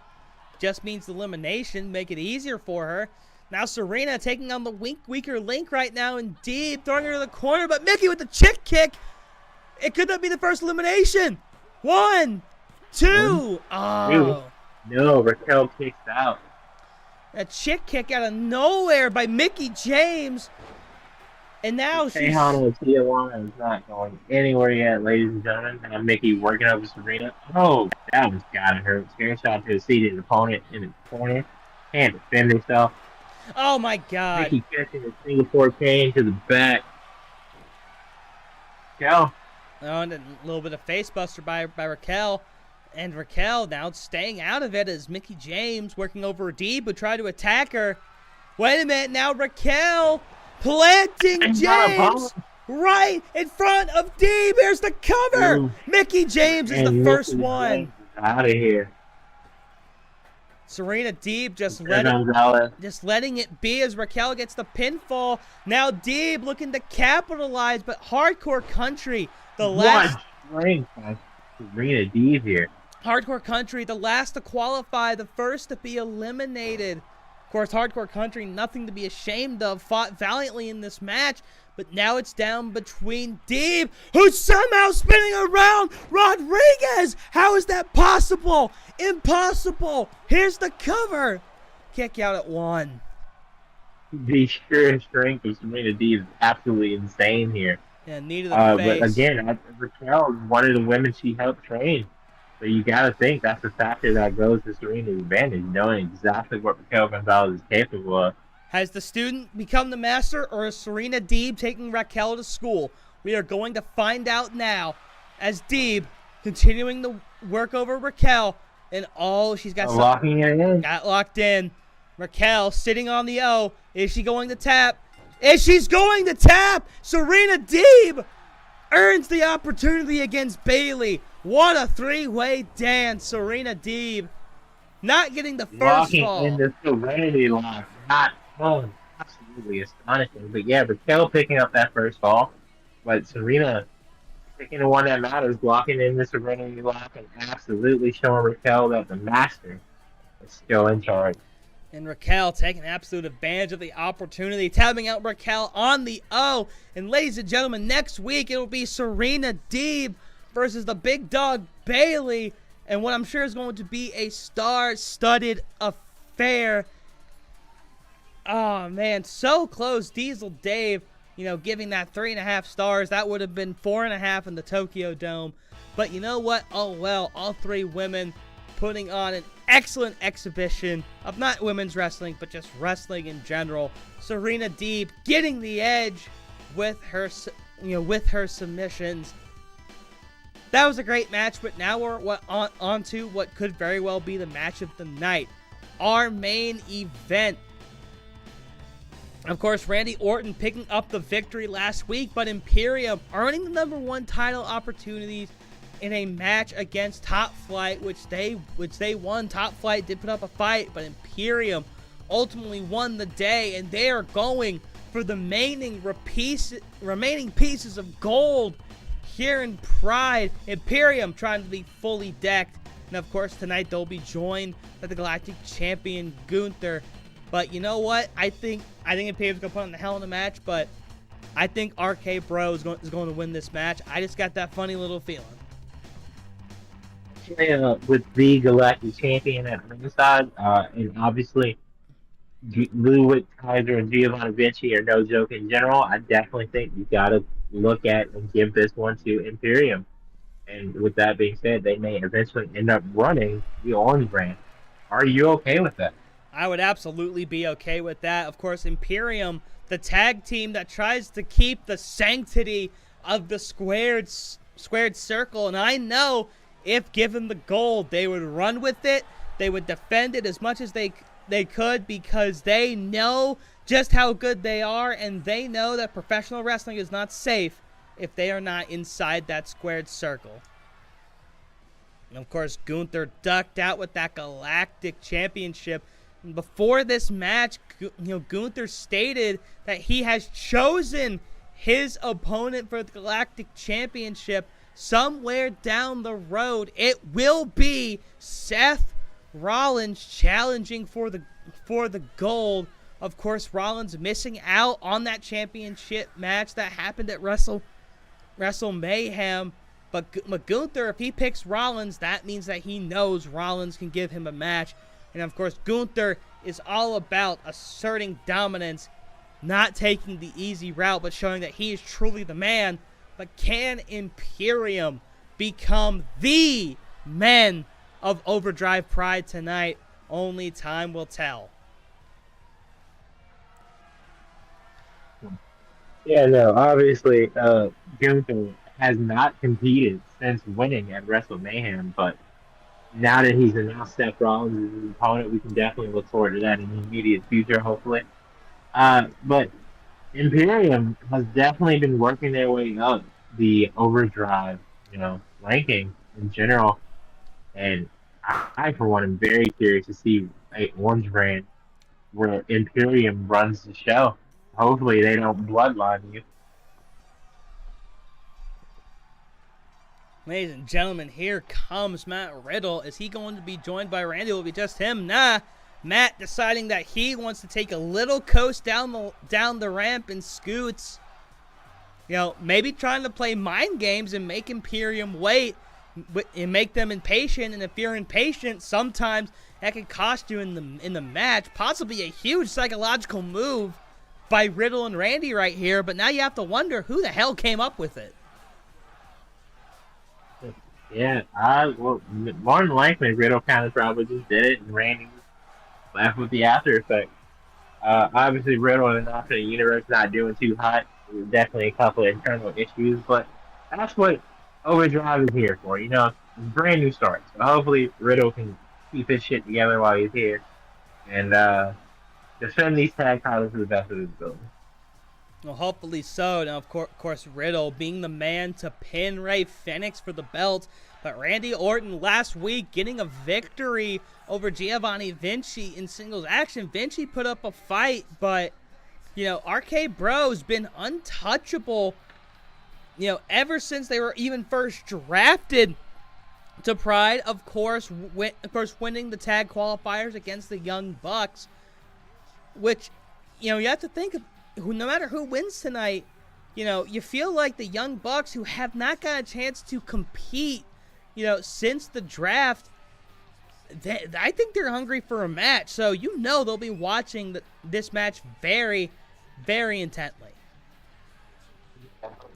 S1: just means elimination. Make it easier for her. Now Serena taking on the weaker link right now, and Deeb throwing her to the corner. But Mickie with the chick kick. It could not be the first elimination. 1, 2. Oh.
S2: No, Raquel kicks out.
S1: A chick kick out of nowhere by Mickie James. And now she's...
S2: Tijuana is not going anywhere yet, ladies and gentlemen. Now Mickie working over Serena. Oh, that was gotta hurt. Scare shot to the seated opponent in the corner. Can't defend herself.
S1: Oh my God.
S2: Mickie catching a Singapore cane to the back. Go.
S1: Oh, and a little bit of facebuster by Raquel. And Raquel now staying out of it as Mickie James working over Deeb, who tried to attack her. Wait a minute, now Raquel planting James right in front of Deeb. Here's the cover. Ooh. Mickie James is the first one.
S2: Out of here.
S1: Serena Deeb just letting it be as Raquel gets the pinfall. Now Deeb looking to capitalize, but Hardcore Country, the last
S2: strength by Serena Deeb here.
S1: Hardcore Country, the last to qualify, the first to be eliminated. course, Hardcore Country, nothing to be ashamed of, fought valiantly in this match, but now it's down between Deeb, who's somehow spinning around Rodriguez. How is that possible? Impossible. Here's the cover. Kick out at 1.
S2: The sheer strength of Serena Deeb is absolutely insane here.
S1: Yeah, knee to the face.
S2: But again, Raquel is one of the women she helped train. So you got to think that's a factor that goes to Serena's advantage, knowing exactly what Raquel Gonzalez is capable of.
S1: Has the student become the master, or is Serena Deeb taking Raquel to school? We are going to find out now, as Deeb continuing the work over Raquel, and she's got
S2: locking it in.
S1: Got locked in. Raquel sitting on the O. Is she going to tap? She's going to tap! Serena Deeb earns the opportunity against Bayley. What a three-way dance. Serena Deeb not getting the first
S2: locking
S1: fall.
S2: In the Serenity lock. Absolutely astonishing. But yeah, Raquel picking up that first fall. But Serena picking the one that matters, locking in the Serenity lock, and absolutely showing Raquel that the master is still in charge.
S1: And Raquel taking absolute advantage of the opportunity, tapping out Raquel on the O. And ladies and gentlemen, next week it will be Serena Deeb versus the big dog Bayley. And what I'm sure is going to be a star-studded affair. Oh, man, so close. Diesel Dave, giving that 3.5 stars. That would have been 4.5 in the Tokyo Dome. But you know what? Oh, well, all three women putting on an excellent exhibition of not women's wrestling, but just wrestling in general. Serena Deeb getting the edge with her, with her submissions. That was a great match, but now we're on to what could very well be the match of the night. Our main event. Of course, Randy Orton picking up the victory last week, but Imperium earning the #1 title opportunities in a match against Top Flight, which they won. Top Flight did put up a fight, but Imperium ultimately won the day, and they are going for the remaining pieces of gold here in Pride. Imperium trying to be fully decked, and of course tonight they'll be joined by the Galactic Champion Gunther. But you know what? I think Imperium's gonna put on the hell of a match, but I think RK Bro is going to win this match. I just got that funny little feeling.
S2: With the Galactic Champion at ringside, and obviously Ludwig Kaiser and Giovanni Vinci are no joke in general. I definitely think you got to look at and give this one to Imperium. And with that being said, they may eventually end up running the Orange brand. Are you okay with that?
S1: I would absolutely be okay with that. Of course, Imperium, the tag team that tries to keep the sanctity of the squared circle, and I know if given the gold, they would run with it. They would defend it as much as they could, because they know just how good they are, and they know that professional wrestling is not safe if they are not inside that squared circle. And of course, Gunther ducked out with that Galactic Championship. And before this match, Gunther stated that he has chosen his opponent for the Galactic Championship. Somewhere down the road, it will be Seth Rollins challenging for the gold. Of course, Rollins missing out on that championship match that happened at Wrestle Mayhem. But Gunther, if he picks Rollins, that means that he knows Rollins can give him a match. And of course, Gunther is all about asserting dominance, not taking the easy route, but showing that he is truly the man. But can Imperium become the men of Overdrive Pride tonight? Only time will tell.
S2: Yeah, no, obviously, Gunther has not competed since winning at Wrestle Mayhem, but now that he's announced Seth Rollins as his opponent, we can definitely look forward to that in the immediate future, hopefully. But Imperium has definitely been working their way up the Overdrive, ranking in general, and I for one, am very curious to see a Orange brand where Imperium runs the show. Hopefully, they don't bloodline you.
S1: Ladies and gentlemen, here comes Matt Riddle. Is he going to be joined by Randy? Will it be just him? Nah. Matt deciding that he wants to take a little coast down the ramp and scoots. You know, maybe trying to play mind games and make Imperium wait and make them impatient. And if you're impatient, sometimes that can cost you in the match. Possibly a huge psychological move by Riddle and Randy right here. But now you have to wonder who the hell came up with it.
S2: Yeah, well, more than likely, Riddle kind of probably just did it, and Randy left with the after effect. Obviously, Riddle in an alternate universe not doing too hot. There's definitely a couple of internal issues, but that's what Overdrive is here for. You know, brand new start. So hopefully, Riddle can keep his shit together while he's here and defend these tag titles to the best of his ability.
S1: Well, hopefully so. Now, of course, Riddle being the man to pin Rey Fenix for the belt. But Randy Orton last week getting a victory over Giovanni Vinci in singles action. Vinci put up a fight, but, you know, RK Bro's been untouchable, you know, ever since they were even first drafted to Pride. Of course, winning the tag qualifiers against the Young Bucks, which, you know, you have to think of. No matter who wins tonight, you know, you feel like the Young Bucks, who have not got a chance to compete, you know, since the draft, I think they're hungry for a match. So, you know, they'll be watching this match very, very intently.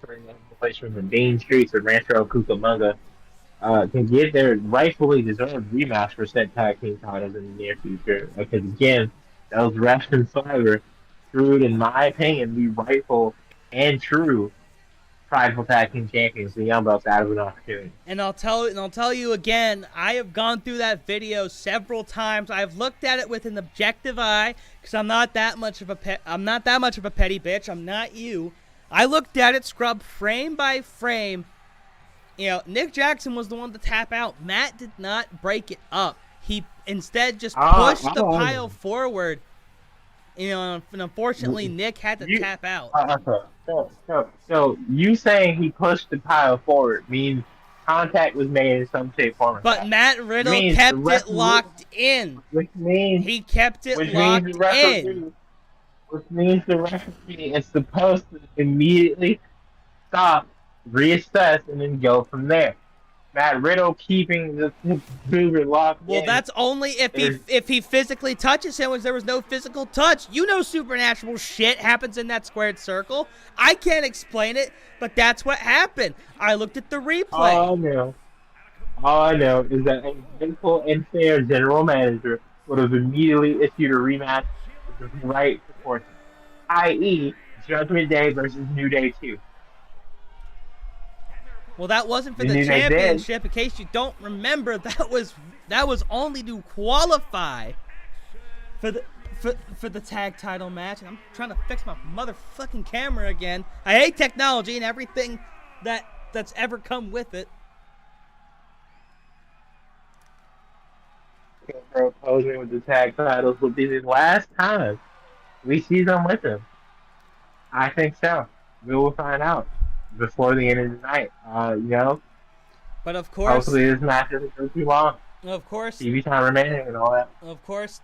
S2: From the Main Streets of Rancho Cucamonga can get their rightfully deserved rematch for said tag team titles in the near future. Because, again, those refs and Survivor proved, in my opinion, the rightful and true prideful tag team champions, the Young Bucks, out of an opportunity. And I'll
S1: tell you again, I have gone through that video several times. I've looked at it with an objective eye, because I'm not that much of a petty bitch. I'm not you. I looked at it, scrubbed frame by frame. You know, Nick Jackson was the one to tap out. Matt did not break it up. He instead just pushed the pile forward. You know, and unfortunately, Nick had to tap out.
S2: So you saying he pushed the pile forward means contact was made in some shape, form, or
S1: but Matt Riddle kept it locked in.
S2: Which means
S1: he kept it locked in.
S2: Which means the referee is supposed to immediately stop, reassess, and then go from there. Matt Riddle keeping the mover locked in.
S1: Well, that's only if he physically touches him, when there was no physical touch. You know, supernatural shit happens in that squared circle. I can't explain it, but that's what happened. I looked at the replay.
S2: All I know is that a faithful and fair general manager would have immediately issued a rematch with the right proportion, i.e., Judgment Day versus New Day 2.
S1: Well, that wasn't for the championship. In case you don't remember, that was only to qualify for the tag title match. And I'm trying to fix my motherfucking camera again. I hate technology and everything that's ever come with it.
S2: Posing with the tag titles will be the last time we see them with them. I think so. We will find out before the end of the night, you know.
S1: But of course,
S2: hopefully this match doesn't go too long.
S1: Of course,
S2: TV time remaining and all that.
S1: Of course,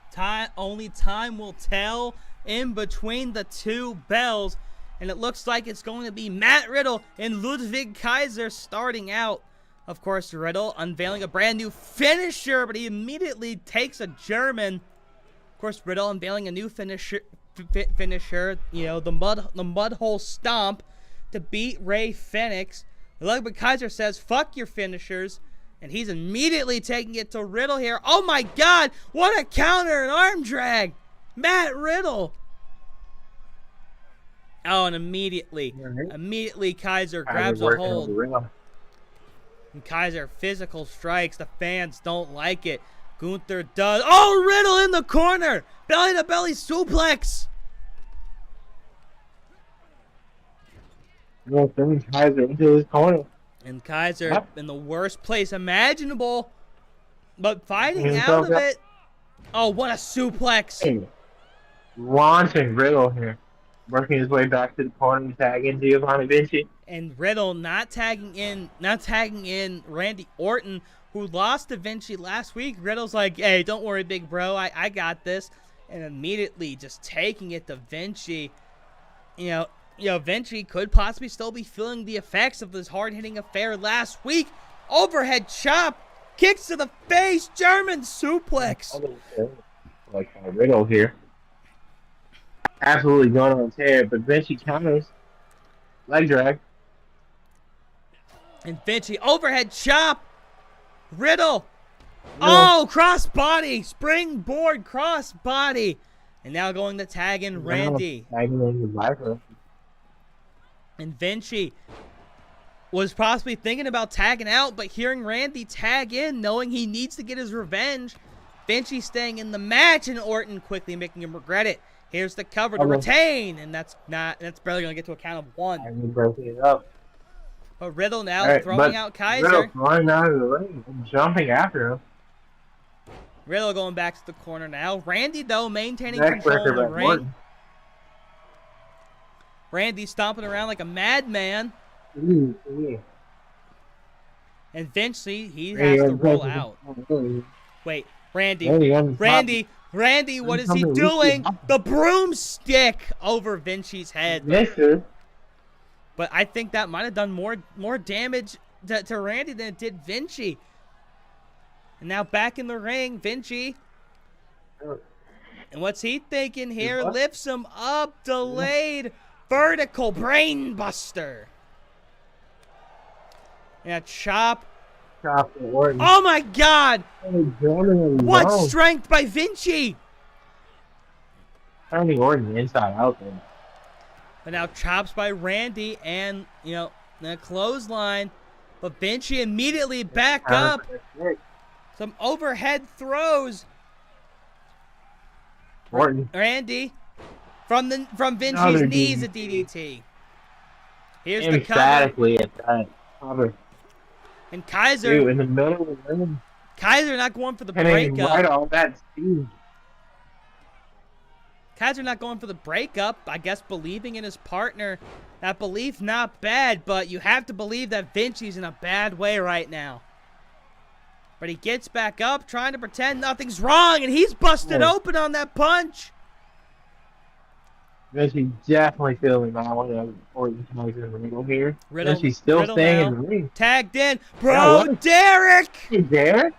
S1: only time will tell in between the two bells, and it looks like it's going to be Matt Riddle and Ludwig Kaiser starting out. Of course, Riddle unveiling a brand new finisher, but he immediately takes a German. Of course, Riddle unveiling a new finisher. You know, the mud hole stomp to beat Rey Fenix. Ludwig Kaiser says, "Fuck your finishers," and he's immediately taking it to Riddle here. Oh my God! What a counter and arm drag, Matt Riddle. Oh, and immediately Kaiser grabs a hold. And Kaiser physical strikes. The fans don't like it. Gunther does. Oh, Riddle in the corner. Belly to belly suplex.
S2: Kaiser into his corner.
S1: And Kaiser in the worst place imaginable, but fighting out of it. Oh, what a suplex.
S2: Launching Riddle here. Working his way back to the corner and tagging Giovanni Vinci.
S1: And Riddle not tagging in Randy Orton, who lost to Vinci last week. Riddle's like, hey, don't worry, big bro. I got this. And immediately just taking it to Vinci. You know, Vinci could possibly still be feeling the effects of this hard-hitting affair last week. Overhead chop. Kicks to the face. German suplex.
S2: Like Riddle here. Absolutely going on tear, but Vinci counters. Leg drag.
S1: And Vinci, overhead chop. Riddle. Oh, crossbody. Springboard crossbody. And now going to tag in Randy.
S2: Tagging in the Viper.
S1: And Vinci was possibly thinking about tagging out, but hearing Randy tag in, knowing he needs to get his revenge, Vinci staying in the match, and Orton quickly making him regret it. Here's the cover to retain, and that's barely going to get to a count of one.
S2: And he broke it up.
S1: But Riddle now throwing out Kaiser.
S2: Riddle flying out of the ring and jumping after him.
S1: Riddle going back to the corner now. Randy, though, maintaining control of the ring. Randy stomping around like a madman. And Vinci, he has to roll out. Wait, Randy, what is he doing? The broomstick over Vinci's head. But I think that might have done more damage to Randy than it did Vinci. And now back in the ring, Vinci. And what's he thinking here? Lifts him up, delayed, vertical brain buster. Yeah, chop. Oh my God! What strength by Vinci!
S2: Turning Orton inside out there.
S1: But now chops by Randy and, the clothesline. But Vinci immediately back up. Some overhead throws.
S2: Orton.
S1: Randy from Vinci's knees at DDT. Here's the cover.
S2: Emphatically at that cover.
S1: And Kaiser.
S2: Dude, in the middle of the ring.
S1: Kaiser not going for the breakup.
S2: Right on that speed.
S1: Kaiser not going for the breakup. I guess believing in his partner. That belief not bad, but you have to believe that Vinci's in a bad way right now. But he gets back up, trying to pretend nothing's wrong, and he's busted open on that punch.
S2: Vinci definitely feeling that one of Orton tags in the middle here. Vinci's still
S1: Riddle
S2: staying
S1: now.
S2: in the ring.
S1: Tagged in. Bro, Derek!
S2: Hey, Derek?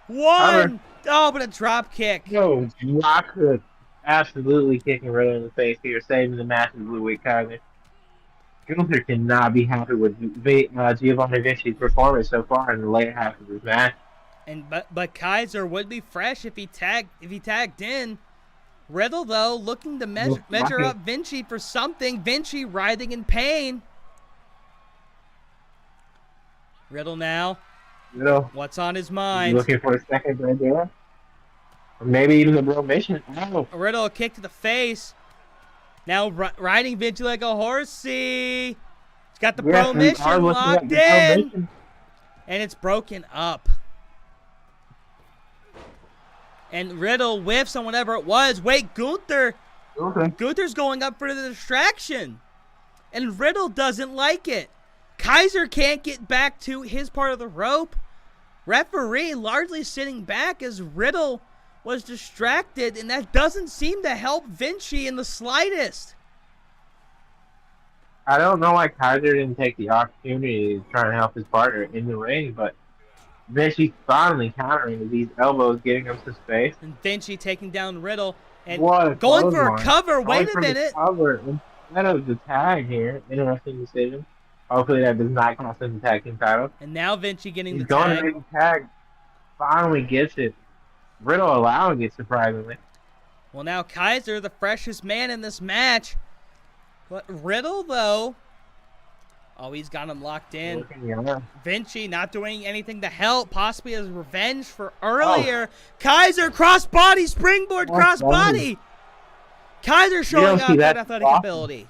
S1: One! Oh, but a drop kick.
S2: Yo, drop kick. Absolutely kicking Riddle in the face here, saving the match with Blue Week Kaiser. Gunther cannot be happy with Giovanni Vinci's performance so far in the later half of this match.
S1: And but Kaiser would be fresh if he tagged in. Riddle, though, looking to measure up Vinci for something. Vinci writhing in pain. Riddle now.
S2: Riddle.
S1: What's on his mind?
S2: Looking for a second right there. Or maybe even the Bro Mission. Oh.
S1: Riddle, a kick to the face. Now riding Vinci like a horsey. He's got the Bro Mission locked in. And it's broken up. And Riddle whiffs on whatever it was. Wait, Gunther.
S2: Okay.
S1: Gunther's going up for the distraction. And Riddle doesn't like it. Kaiser can't get back to his part of the rope. Referee largely sitting back as Riddle was distracted, and that doesn't seem to help Vinci in the slightest.
S2: I don't know why Kaiser didn't take the opportunity to try and help his partner in the ring, but Vinci finally countering with these elbows, getting him some space.
S1: And Vinci taking down Riddle and
S2: going
S1: for a cover. Wait a minute.
S2: Cover instead of the tag here. Interesting decision. Hopefully that does not cost him the tag team title.
S1: And now Vinci getting the
S2: going
S1: tag.
S2: To make the tag. Finally gets it. Riddle allowing it, surprisingly.
S1: Well, now Kaiser, the freshest man in this match. But Riddle, though, he's got him locked in. Vinci not doing anything to help, possibly as revenge for earlier. Kaiser, crossbody, springboard, crossbody. Kaiser showing off that athletic ability.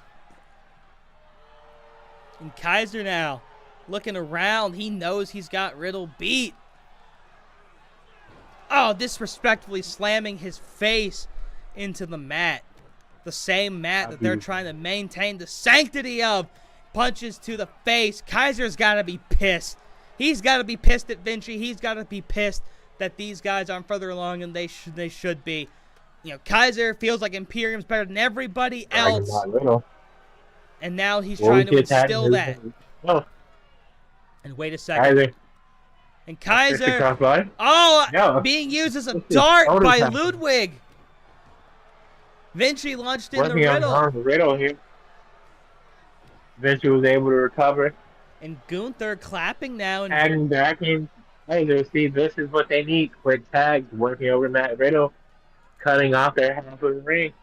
S1: And Kaiser now looking around. He knows he's got Riddle beat. Oh, disrespectfully slamming his face into the mat. The same mat that they're trying to maintain the sanctity of. Punches to the face. Kaiser's got to be pissed. He's got to be pissed at Vinci. He's got to be pissed that these guys aren't further along than they should be. You know, Kaiser feels like Imperium's better than everybody else. And now he's trying to instill that.
S2: Oh.
S1: And wait a second. And Kaiser, being used as a dart by Ludwig. Vinci launched in the
S2: riddle here. Vinci was able to recover.
S1: And Gunther clapping now. And
S2: tagging back in. Hey, see, this is what they need. Quick tags, working over Matt Riddle, cutting off their half of the ring.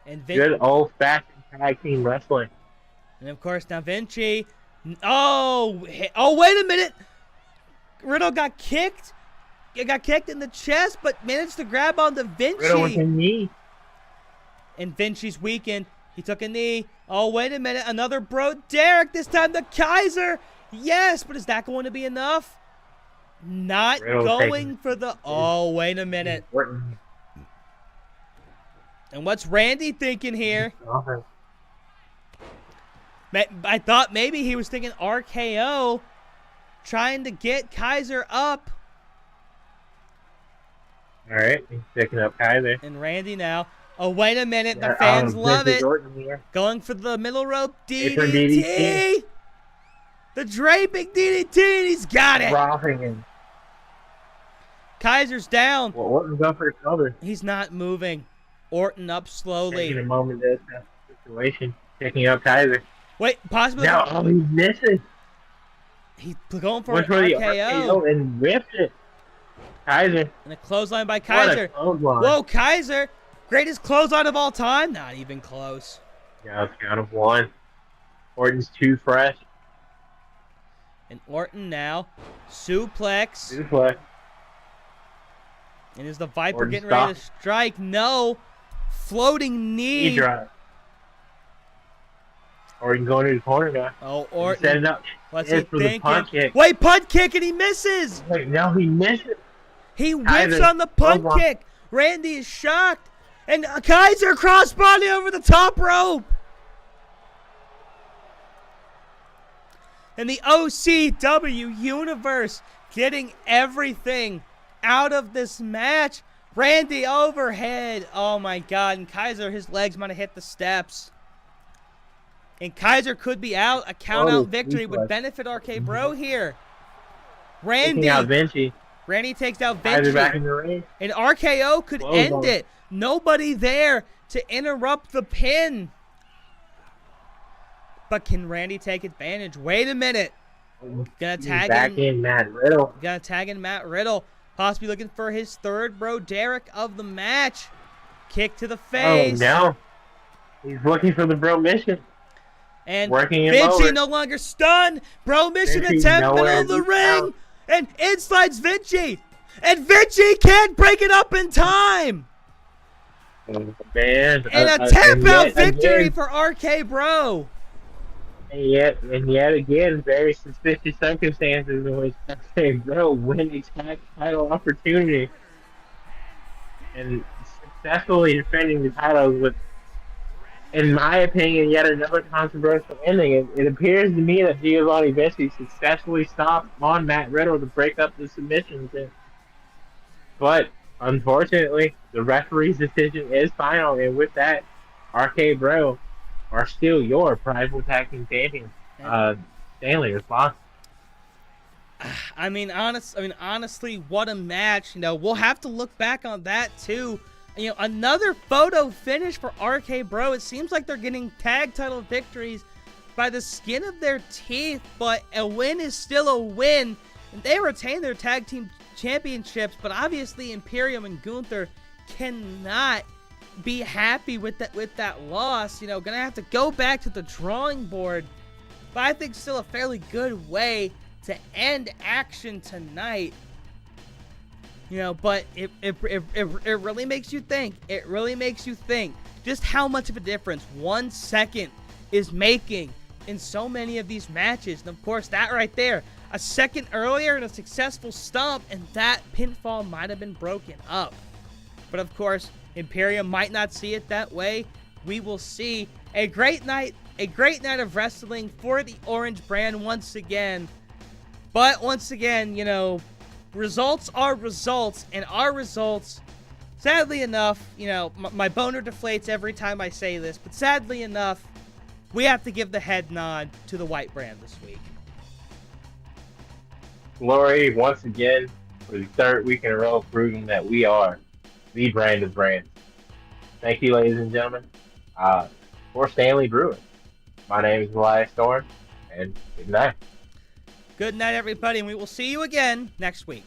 S1: And
S2: good old-fashioned tag team wrestling.
S1: And, of course, now Vinci. Oh, wait a minute. Riddle got kicked. He got kicked in the chest, but managed to grab onto Vinci.
S2: Riddle with a knee.
S1: And Vinci's weakened. He took a knee. Oh, wait a minute. Another Bro Derek. This time the Kaiser. Yes, but is that going to be enough? Not
S2: Riddle
S1: going for the... Oh, wait a minute. And what's Randy thinking here? I thought maybe he was thinking RKO, trying to get Kaiser up.
S2: All right, he's picking up Kaiser.
S1: And Randy now. Oh, wait a minute. The fans love it. Going for the middle rope DDT. The draping DDT, and he's got it.
S2: Dropping him.
S1: Kaiser's down.
S2: Well, Orton's up for cover.
S1: He's not moving. Orton up slowly.
S2: Taking a moment to assess the situation. Picking up Kaiser.
S1: Wait, possibly.
S2: Now, he's missing.
S1: He's going for an RKO.
S2: And ripped it. Kaiser.
S1: And a clothesline by Kaiser. Whoa, Kaiser. Greatest clothesline of all time? Not even close.
S2: Yeah, it's count of one. Orton's too fresh.
S1: And Orton now. Suplex. And is the Viper
S2: Orton
S1: getting ready to strike? No. Floating knee.
S2: Drop. Orton going to the corner now.
S1: Oh, Orton.
S2: Setting up.
S1: What's he thinking?
S2: Punt kick.
S1: Wait, punt kick, and he misses.
S2: Wait, no, he misses.
S1: He whips on the punt kick. Randy is shocked. And Kaiser crossbody over the top rope. And the OCW Universe getting everything out of this match. Randy overhead. Oh, my God. And Kaiser, his legs might have hit the steps. And Kaiser could be out. A count-out victory would benefit RK Bro here. Randy takes out Vinci.
S2: Back in the ring.
S1: And RKO could end it. Nobody there to interrupt the pin. But can Randy take advantage? Wait a minute. Gonna tag
S2: in Matt Riddle.
S1: Gonna tag in Matt Riddle. Possibly looking for his third Bro Derek of the match. Kick to the face.
S2: Oh, no. He's looking for the Bro Mission.
S1: And Vinci no longer stunned. Bro Mission attempt middle of the ring. And in slides Vinci. And Vinci can't break it up in time.
S2: Man.
S1: And a tap-out victory for RK Bro.
S2: And yet again, very suspicious circumstances in which RK Bro win a tag title opportunity. And successfully defending the title with, in my opinion, yet another controversial ending. It appears to me that Giovanni Vinci successfully stopped on Matt Riddle to break up the submissions. But, unfortunately, the referee's decision is final, and with that, RK Bro are still your prideful tag team champions. Stanley, response.
S1: Honestly, what a match. You know, we'll have to look back on that too. You know, another photo finish for RK Bro. It seems like they're getting tag title victories by the skin of their teeth, but a win is still a win. And they retain their tag team championships, but obviously Imperium and Gunther cannot be happy with that loss. You know, gonna have to go back to the drawing board, but I think still a fairly good way to end action tonight. You know, but it really makes you think. It really makes you think just how much of a difference 1 second is making in so many of these matches. And of course, that right there, a second earlier in a successful stomp, and that pinfall might have been broken up. But of course, Imperium might not see it that way. We will see a great night of wrestling for the Orange brand once again. But once again, results are results, and our results, sadly enough, my boner deflates every time I say this, but sadly enough, we have to give the head nod to the white brand this week.
S2: Glory, once again, for the third week in a row, proving that we are the brand of brands. Thank you, ladies and gentlemen, for Stanley Brewing. My name is Elias Thorne, and good night.
S1: Good night, everybody, and we will see you again next week.